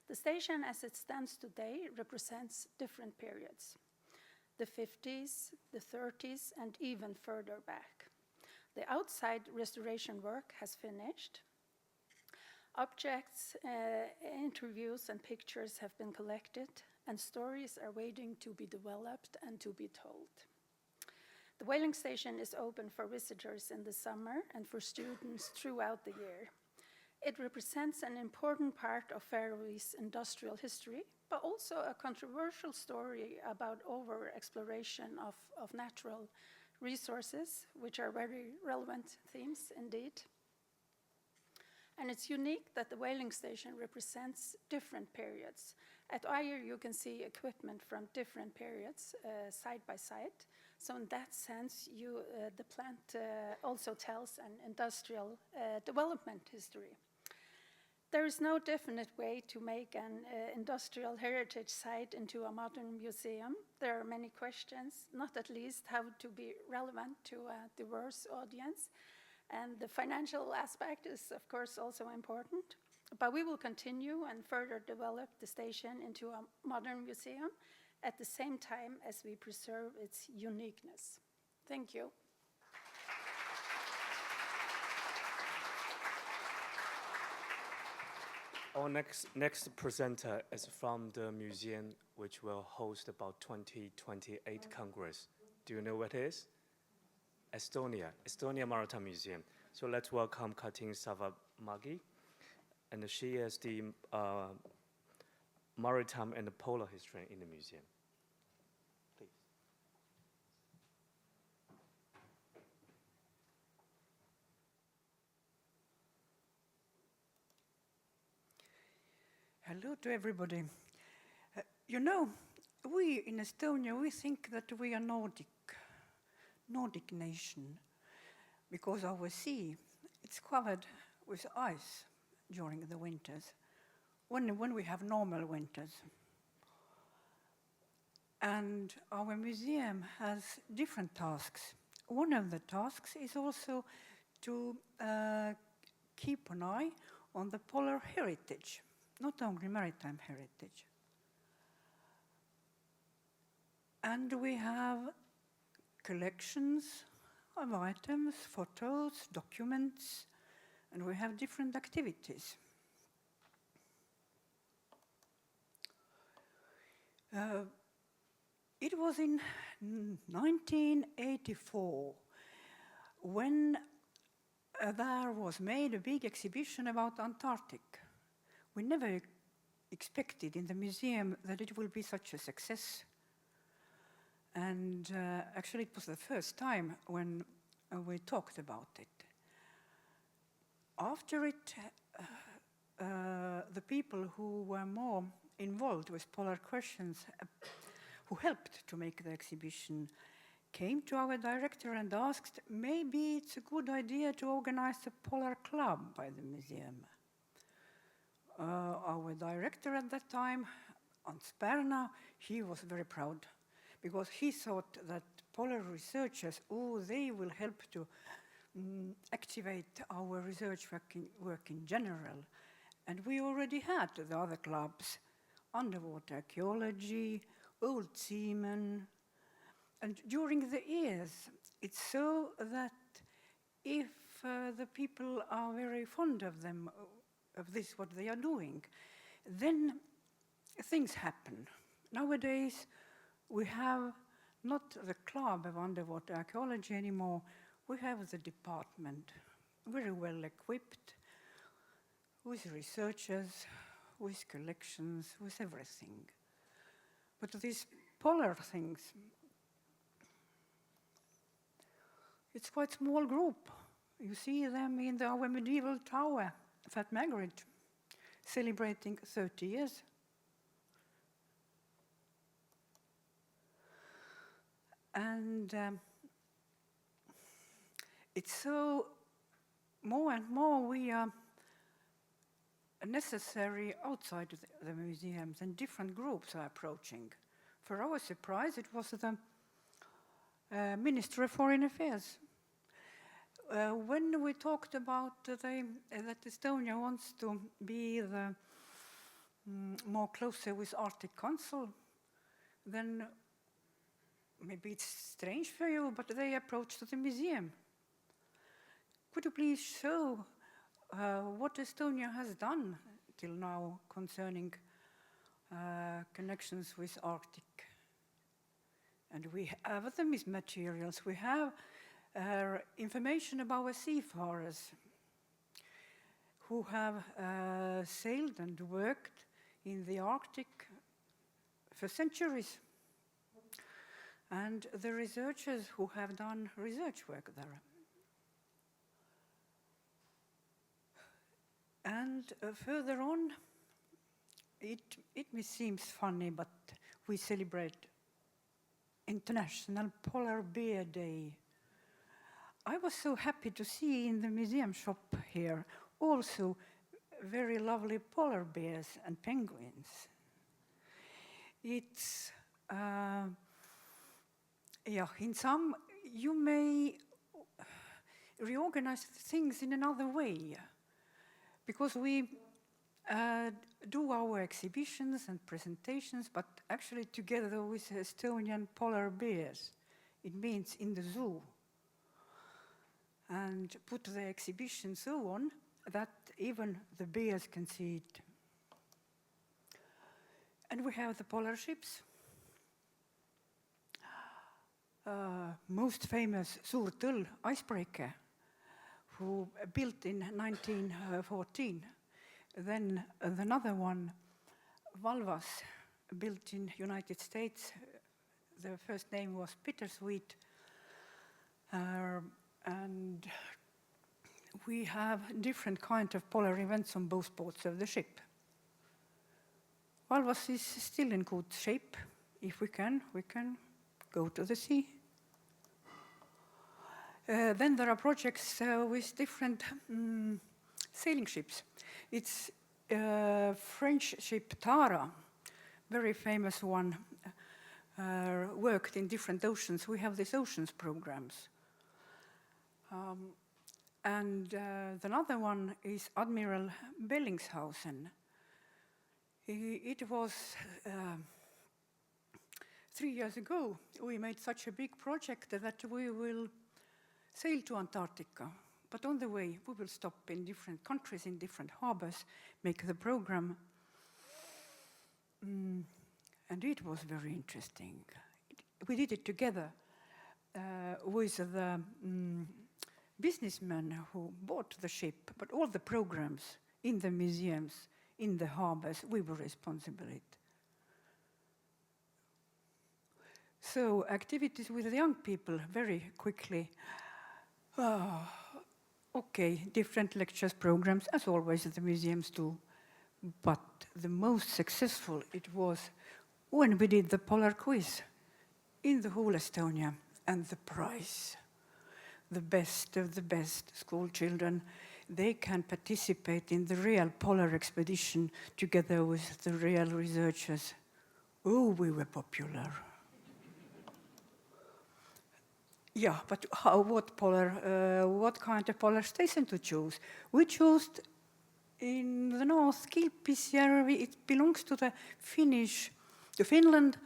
The station as it stands today represents different periods: the 50s, the 30s, and even further back. The outside restoration work has finished. Objects, interviews, and pictures have been collected, and stories are waiting to be developed and to be told. The whaling station is open for visitors in the summer and for students throughout the year. It represents an important part of Faroese industrial history, but also a controversial story about over-exploration of natural resources, which are very relevant themes indeed. And it's unique that the whaling station represents different periods. At Øyer, you can see equipment from different periods side by side. So in that sense, the plant also tells an industrial development history. There is no definite way to make an industrial heritage site into a modern museum. There are many questions, not at least how to be relevant to a diverse audience. And the financial aspect is, of course, also important. But we will continue and further develop the station into a modern museum at the same time as we preserve its uniqueness. Thank you.
Our next presenter is from the museum, which will host about 2028 Congress. Do you know what it is? Estonia Maritime Museum. So let's welcome Katin Savamagi, and she is the maritime and polar historian in the museum. Please.
Hello to everybody. You know, we in Estonia, we think that we are Nordic nation, because our sea, it's covered with ice during the winters, when we have normal winters. And our museum has different tasks. One of the tasks is also to keep an eye on the polar heritage, not only maritime heritage. And we have collections of items, photos, documents, and we have different activities. It was in 1984 when there was made a big exhibition about Antarctic. We never expected in the museum that it will be such a success. And actually it was the first time when we talked about it. After it, the people who were more involved with polar questions, who helped to make the exhibition, came to our director and asked, maybe it's a good idea to organize a polar club by the museum. Our director at that time, Hans Berna, he was very proud because he thought that polar researchers, they will help to activate our research work in general. And we already had the other clubs, underwater archaeology, old seamen. And during the years, it's so that if the people are very fond of them, of this, what they are doing, then things happen. Nowadays, we have not the club of underwater archaeology anymore, we have the department, very well equipped, with researchers, with collections, with everything. But these polar things, it's quite a small group. You see them in our medieval tower, Fat Margaret, celebrating 30 years. And it's so more and more we are necessary outside the museums, and different groups are approaching. For our surprise, it was the Ministry of Foreign Affairs. When we talked about that Estonia wants to be the more closer with Arctic Council, then maybe it's strange for you, but they approached the museum. Could you please show what Estonia has done till now concerning connections with Arctic? And we have them as materials. We have information about our seafarers who have sailed and worked in the Arctic for centuries, and the researchers who have done research work there. And further on, it seems funny, but we celebrate International Polar Bear Day. I was so happy to see in the museum shop here also very lovely polar bears and penguins. It's, in some, you may reorganize things in another way, because we do our exhibitions and presentations, but actually together with Estonian polar bears. It means in the zoo. And put the exhibition so on that even the bears can see it. And we have the polar ships. Most famous Suurtõll icebreaker, who built in 1914. Then another one, Valvas, built in United States. The first name was Bittersweet. And we have different kind of polar events on both boats of the ship. Valvas is still in good shape. If we can go to the sea. Then there are projects with different sailing ships. It's French ship Tara, very famous one, worked in different oceans. We have these oceans programs. And another one is Admiral Bellingshausen. It was 3 years ago, we made such a big project that we will sail to Antarctica. But on the way, we will stop in different countries, in different harbors, make the program. And it was very interesting. We did it together with the businessmen who bought the ship, but all the programs in the museums, in the harbors, we were responsible for it. So activities with the young people very quickly. Okay, different lectures, programs, as always the museums do. But the most successful it was when we did the polar quiz in the whole Estonia, and the prize. The best of the best school children, they can participate in the real polar expedition together with the real researchers. Oh, we were popular. Yeah, but what kind of polar station to choose? We chose in the north, Kilpisjärvi. It belongs to the Finland,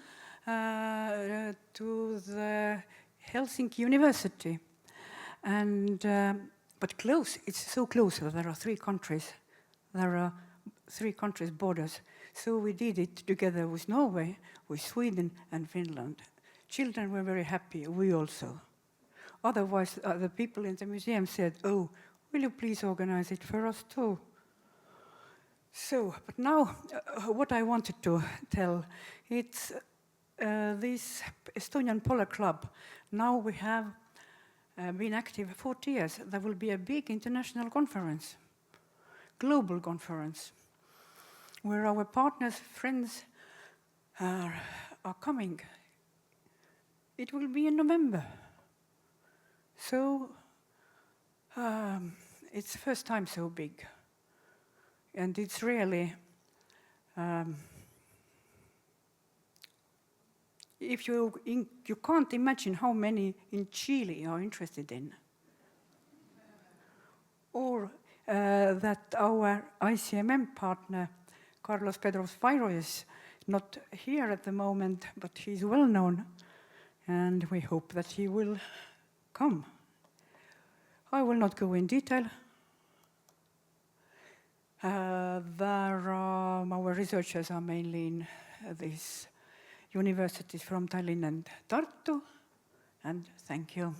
to the Helsinki University, and but close. It's so close that there are 3 countries. There are 3 countries' borders. So we did it together with Norway, with Sweden, and Finland. Children were very happy. We also. Otherwise, the people in the museum said, "Oh, will you please organize it for us too?" So, but now, what I wanted to tell, it's this Estonian Polar Club. Now we have been active 40 years. There will be a big international conference, global conference, where our partners, friends are coming. It will be in November. So, it's the first time so big. And it's really, if you can't imagine how many in Chile are interested in. Or that our ICMM partner, Carlos Pedro Spiro, is not here at the moment, but he's well known, and we hope that he will come. I will not go in detail. Our researchers are mainly in these universities from Tallinn and Tartu, and thank you.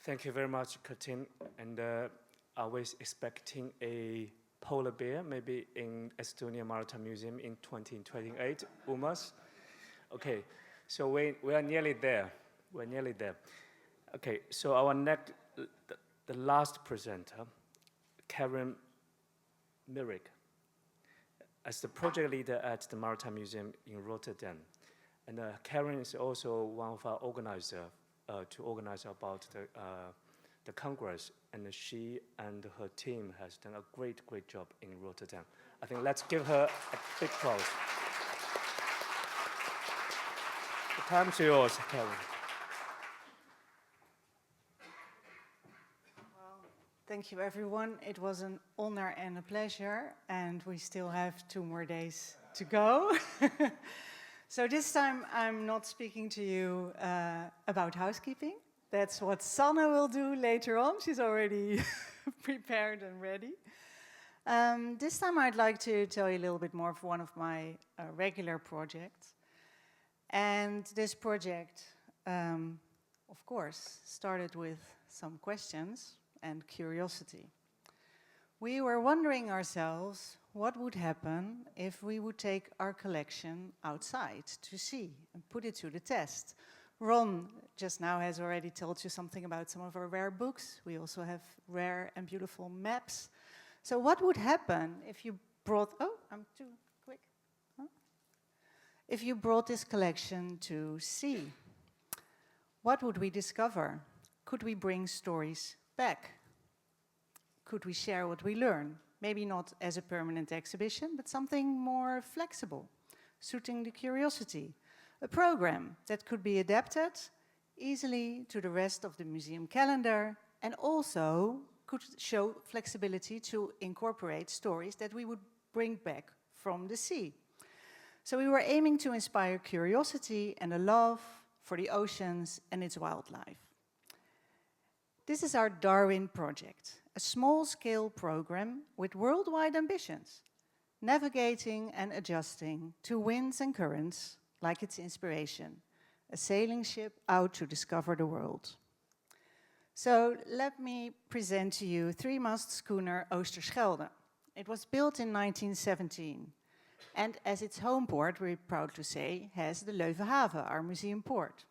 Thank you very much, Kristian. And I was expecting a polar bear, maybe in Estonia Maritime Museum in 2028, Umas. Okay, so we are nearly there. We're nearly there. Okay, so our next, the last presenter, Karen Mirik, as the project leader at the Maritime Museum in Rotterdam. And Karen is also one of our organizers to organize about the Congress, and she and her team has done a great job in Rotterdam. I think let's give her a big applause. The time's yours, Karen.
Thank you, everyone. It was an honor and a pleasure, and we still have 2 more days to go. So this time, I'm not speaking to you about housekeeping. That's what Sanne will do later on. She's already prepared and ready. This time, I'd like to tell you a little bit more of one of my regular projects. And this project, of course, started with some questions and curiosity. We were wondering ourselves what would happen if we would take our collection outside to sea and put it to the test. Ron just now has already told you something about some of our rare books. We also have rare and beautiful maps. So what would happen if you brought, oh, I'm too quick. Huh? If you brought this collection to sea? What would we discover? Could we bring stories back? Could we share what we learn? Maybe not as a permanent exhibition, but something more flexible, suiting the curiosity. A program that could be adapted easily to the rest of the museum calendar and also could show flexibility to incorporate stories that we would bring back from the sea. So we were aiming to inspire curiosity and a love for the oceans and its wildlife. This is our Darwin project, a small-scale program with worldwide ambitions, navigating and adjusting to winds and currents like its inspiration, a sailing ship out to discover the world. So let me present to you three-mast schooner Oosterschelde. It was built in 1917, and as its home port, we're proud to say, has the Leuvenhaven, our museum port.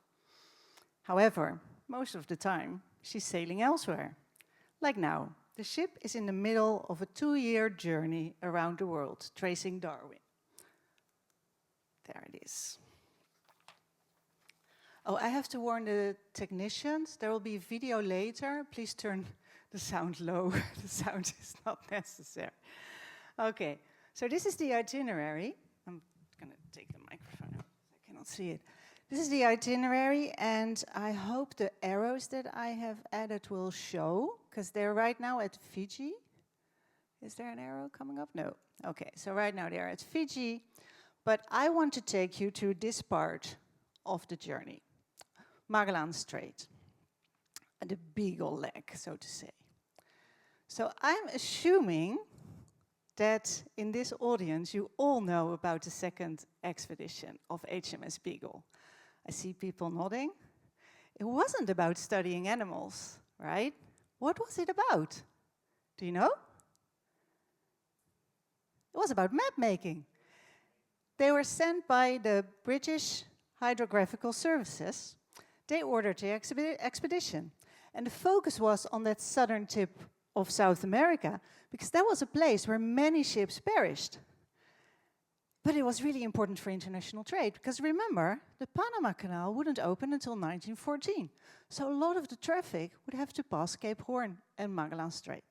However, most of the time, she's sailing elsewhere. Like now, the ship is in the middle of a 2-year journey around the world, tracing Darwin. There it is. Oh, I have to warn the technicians, there will be a video later. Please turn the sound low. The sound is not necessary. Okay, so this is the itinerary. I'm going to take the microphone out. I cannot see it. This is the itinerary, and I hope the arrows that I have added will show, because they're right now at Fiji. Is there an arrow coming up? No. Okay, so right now they're at Fiji, but I want to take you to this part of the journey. Magellan Strait, the Beagle leg, so to say. So I'm assuming that in this audience you all know about the second expedition of HMS Beagle. I see people nodding. It wasn't about studying animals, right? What was it about? Do you know? It was about map making. They were sent by the British Hydrographical Services. They ordered the expedition. And the focus was on that southern tip of South America, because that was a place where many ships perished. But it was really important for international trade, because remember, the Panama Canal wouldn't open until 1914. So a lot of the traffic would have to pass Cape Horn and Magellan Strait.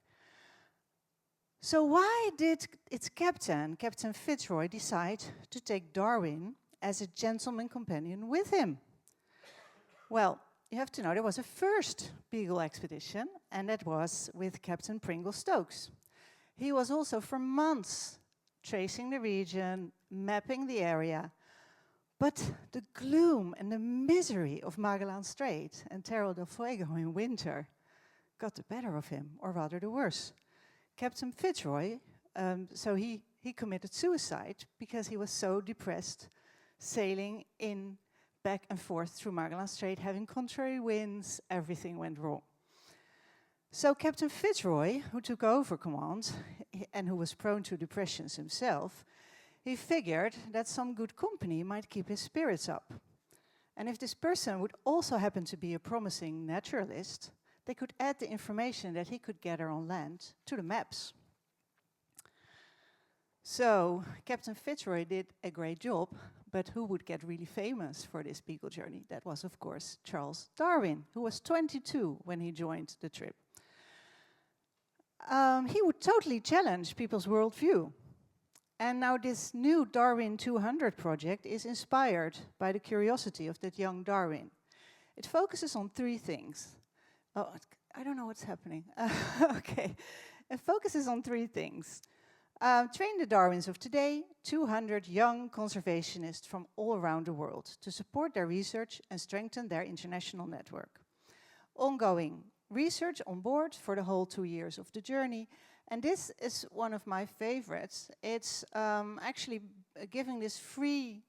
So why did its captain, Captain Fitzroy, decide to take Darwin as a gentleman companion with him? Well, you have to know there was a first Beagle expedition, and that was with Captain Pringle Stokes. He was also for months tracing the region, mapping the area, but the gloom and the misery of Magellan Strait and Terra del Fuego in winter got the better of him, or rather the worse. Captain Fitzroy, so he committed suicide because he was so depressed sailing in back and forth through Magellan Strait, having contrary winds, everything went wrong. So Captain Fitzroy, who took over command and who was prone to depressions himself, he figured that some good company might keep his spirits up. And if this person would also happen to be a promising naturalist, they could add the information that he could gather on land to the maps. So Captain Fitzroy did a great job, but who would get really famous for this Beagle journey? That was, of course, Charles Darwin, who was 22 when he joined the trip. He would totally challenge people's worldview. And now this new Darwin 200 project is inspired by the curiosity of that young Darwin. It focuses on 3 things. Oh, I don't know what's happening. Okay. It focuses on 3 things. Train the Darwins of today, 200 young conservationists from all around the world to support their research and strengthen their international network. Ongoing research on board for the whole 2 years of the journey. And this is one of my favorites. It's actually giving this free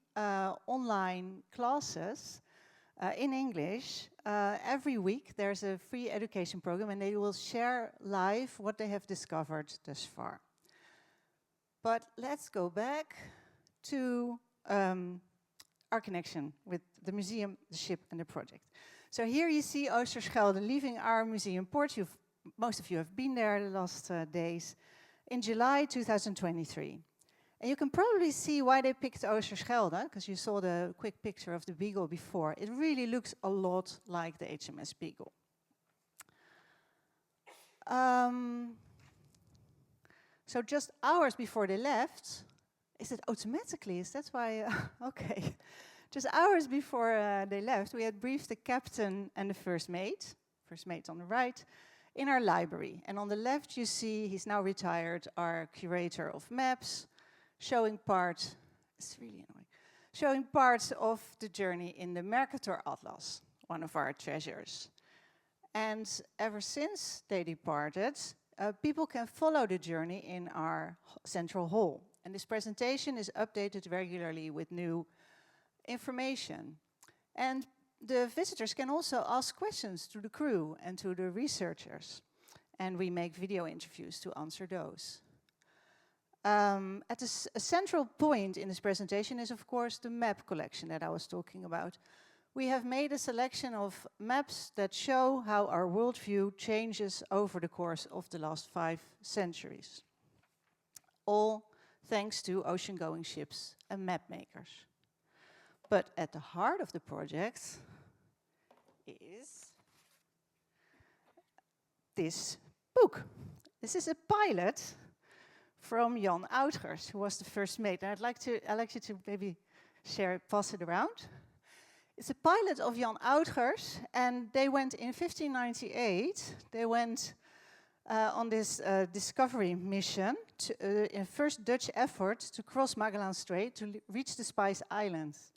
online classes in English. Every week there's a free education program, and they will share live what they have discovered thus far. But let's go back to our connection with the museum, the ship, and the project. So here you see Oosterschelde leaving our museum port. Most of you have been there the last days, in July 2023. And you can probably see why they picked Oosterschelde, because you saw the quick picture of the Beagle before. It really looks a lot like the HMS Beagle. So just hours before they left, is it automatically? Is that why? Okay. Just hours before they left, we had briefed the captain and the first mate on the right, in our library. And on the left you see, he's now retired, our curator of maps, showing parts, it's really annoying, showing parts of the journey in the Mercator Atlas, one of our treasures. And ever since they departed, people can follow the journey in our central hall. And this presentation is updated regularly with new information. And the visitors can also ask questions to the crew and to the researchers. And we make video interviews to answer those. At a central point in this presentation is, of course, the map collection that I was talking about. We have made a selection of maps that show how our worldview changes over the course of the last 5 centuries. All thanks to ocean-going ships and map makers. But at the heart of the project is this book. This is a pilot from Jan Oudgers, who was the first mate. And I'd like you to maybe pass it around. It's a pilot of Jan Oudgers, and they went in 1598. They went on this discovery mission, in first Dutch effort to cross Magellan Strait to reach the Spice Islands.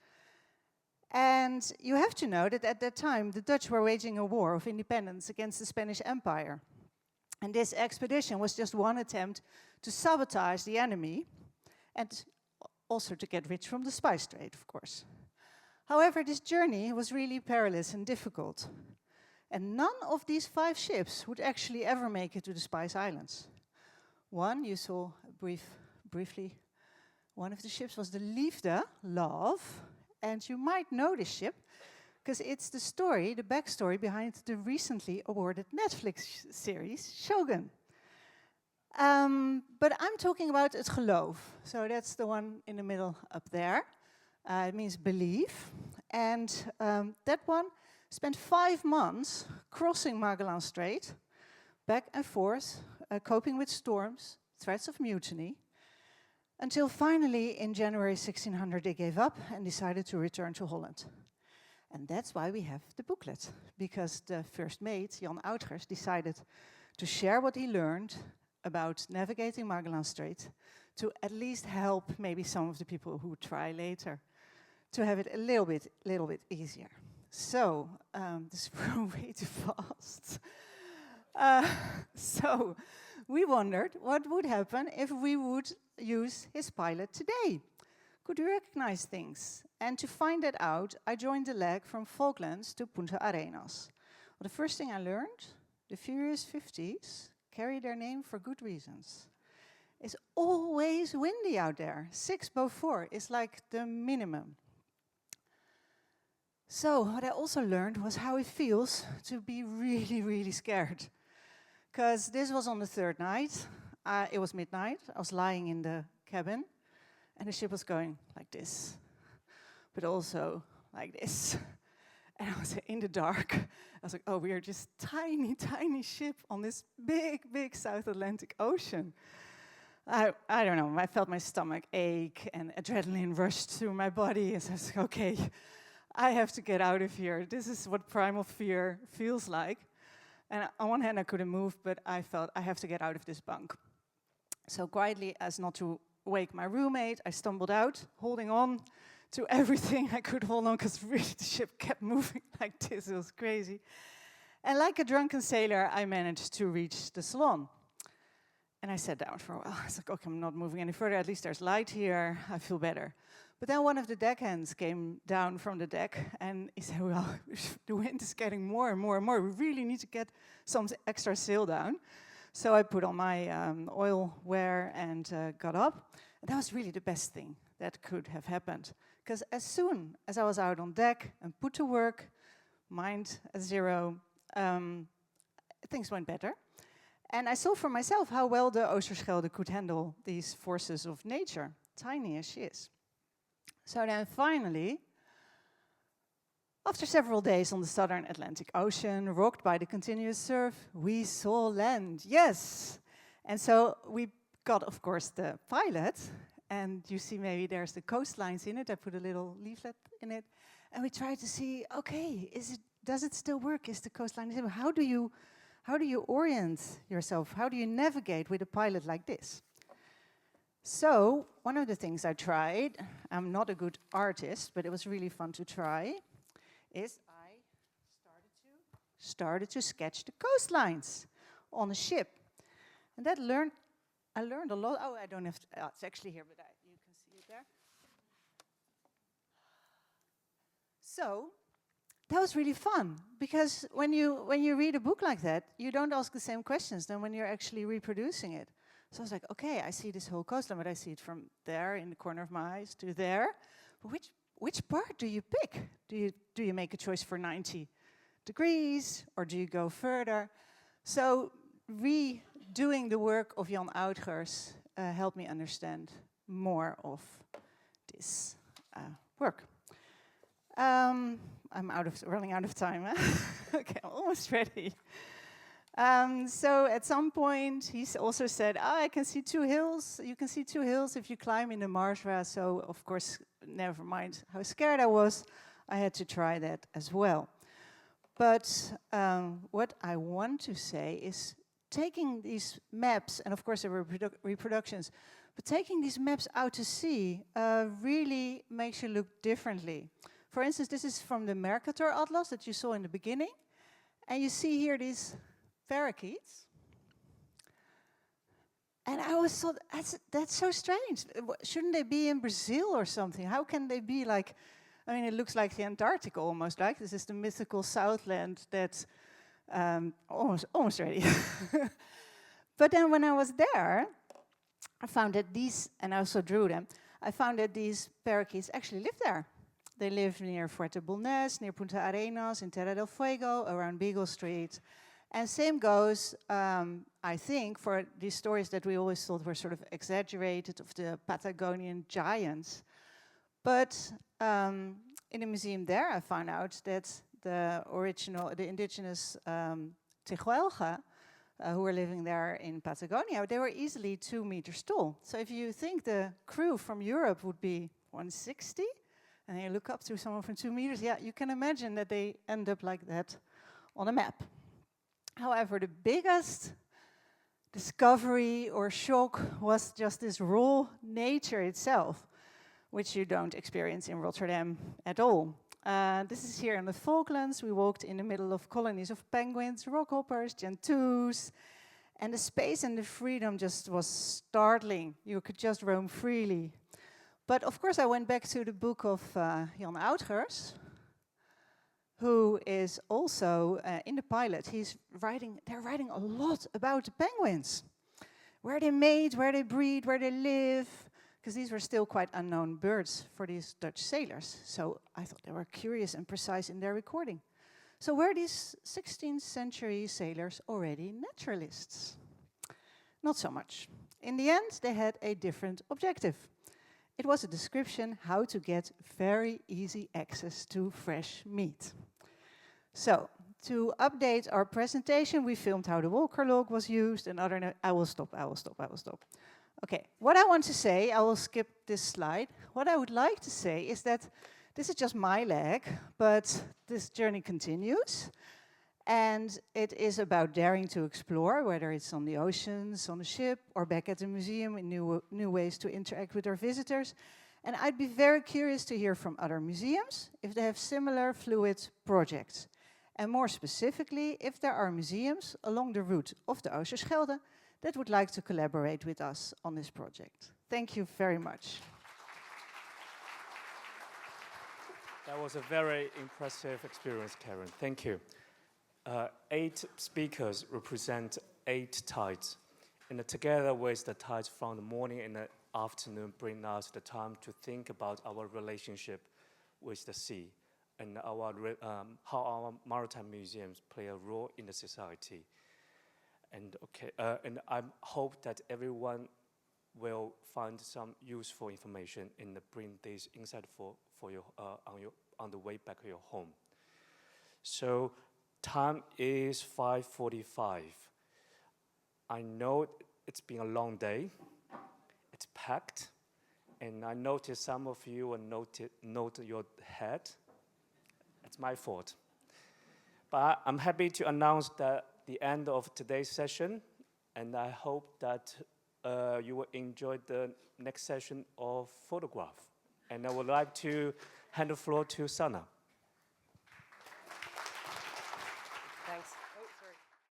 And you have to know that at that time, the Dutch were waging a war of independence against the Spanish Empire. And this expedition was just one attempt to sabotage the enemy and also to get rich from the Spice Trade, of course. However, this journey was really perilous and difficult. And none of these 5 ships would actually ever make it to the Spice Islands. One, you saw briefly, one of the ships was the Liefde, Love. And you might know this ship, because it's the story, the backstory behind the recently awarded Netflix series, Shogun. But I'm talking about Het Geloof. So that's the one in the middle up there. It means belief. And that one spent 5 months crossing Magellan Strait, back and forth, coping with storms, threats of mutiny, until finally in January 1600 they gave up and decided to return to Holland. And that's why we have the booklet, because the first mate, Jan Oudgers, decided to share what he learned about navigating Magellan Strait to at least help maybe some of the people who try later to have it a little bit easier. So, this grew way too fast. So, we wondered what would happen if we would use his pilot today. Could we recognize things? And to find that out, I joined the leg from Falklands to Punta Arenas. Well, the first thing I learned, the Furious 50s carry their name for good reasons. It's always windy out there. 6 above 4 is like the minimum. So what I also learned was how it feels to be really, really scared. Because this was on the 3rd night. It was midnight. I was lying in the cabin. And the ship was going like this. But also like this. And I was in the dark. I was like, oh, we are just tiny, tiny ship on this big, big South Atlantic Ocean. I don't know. I felt my stomach ache and adrenaline rushed through my body. And so I was like, okay, I have to get out of here. This is what primal fear feels like. And on one hand, I couldn't move, but I felt I have to get out of this bunk. So quietly, as not to wake my roommate, I stumbled out, holding on to everything I could hold on, because really the ship kept moving like this. It was crazy. And like a drunken sailor, I managed to reach the salon. And I sat down for a while. I was like, okay, I'm not moving any further. At least there's light here. I feel better. But then one of the deckhands came down from the deck, and he said, well, the wind is getting more and more and more. We really need to get some extra sail down. So I put on my oil wear and got up. And that was really the best thing that could have happened. Because as soon as I was out on deck and put to work, mind at zero, things went better. And I saw for myself how well the Oosterschelde could handle these forces of nature, tiny as she is. So then finally, after several days on the southern Atlantic Ocean, rocked by the continuous surf, we saw land, yes! And so we got, of course, the pilot, and you see maybe there's the coastlines in it. I put a little leaflet in it, and we tried to see, okay, does it still work? Is the coastline,
How do you orient yourself? How do you navigate with a pilot like this? So one of the things I tried, I'm not a good artist, but it was really fun to try, is I started to sketch the coastlines on a ship. And I learned a lot. Oh, I don't have to, it's actually here, but you can see it there. So that was really fun, because when you read a book like that, you don't ask the same questions than when you're actually reproducing it. So I was like, okay, I see this whole coastline, but I see it from there in the corner of my eyes to there. But which part do you pick? Do you make a choice for 90 degrees, or do you go further? So redoing the work of Jan Oudgers helped me understand more of this work. I'm running out of time. Huh? Okay, I'm almost ready. So at some point, he also said, I can see 2 hills. You can see 2 hills if you climb in the Marsra. So, of course, never mind how scared I was. I had to try that as well. But what I want to say is taking these maps, and of course there were reproductions, but taking these maps out to sea really makes you look differently. For instance, this is from the Mercator Atlas that you saw in the beginning. And you see here these parakeets. And I always thought, that's so strange. Shouldn't they be in Brazil or something? How can they be like, I mean, it looks like the Antarctica almost, like this is the mythical Southland that's almost ready. But then when I was there, I found that these, and I also drew them, I found that these parakeets actually live there. They live near Fuerte Bulnes, near Punta Arenas, in Terra del Fuego, around Beagle Street. And same goes, I think, for these stories that we always thought were sort of exaggerated of the Patagonian giants. But in the museum there, I found out that the indigenous Tehuelga, who were living there in Patagonia, they were easily 2 meters tall. So if you think the crew from Europe would be 160, and you look up to someone from 2 meters, yeah, you can imagine that they end up like that on a map. However, the biggest discovery or shock was just this raw nature itself, which you don't experience in Rotterdam at all. This is here in the Falklands. We walked in the middle of colonies of penguins, rockhoppers, gentoos, and the space and the freedom just was startling. You could just roam freely. But of course I went back to the book of Jan Oudgers, who is also in the pilot. They're writing a lot about the penguins. Where they mate, where they breed, where they live, because these were still quite unknown birds for these Dutch sailors. So I thought they were curious and precise in their recording. So were these 16th century sailors already naturalists? Not so much. In the end, they had a different objective. It was a description how to get very easy access to fresh meat. So, to update our presentation, we filmed how the Walker log was used and other... I will stop. Okay, what I want to say, I will skip this slide. What I would like to say is that this is just my leg, but this journey continues. And it is about daring to explore, whether it's on the oceans, on the ship, or back at the museum in new ways to interact with our visitors. And I'd be very curious to hear from other museums if they have similar fluid projects. And more specifically, if there are museums along the route of the Oosterschelde that would like to collaborate with us on this project. Thank you very much.
That was a very impressive experience, Karen. Thank you. 8 speakers represent 8 tides. And together with the tides from the morning and the afternoon bring us the time to think about our relationship with the sea and how our maritime museums play a role in the society. And I hope that everyone will find some useful information and bring this insight for you on the way back to your home. So time is 5:45. I know it's been a long day. It's packed, and I noticed some of you will note your head. It's my fault. But I'm happy to announce that the end of today's session, and I hope that you will enjoy the next session of photograph. And I would like to hand the floor to Sana.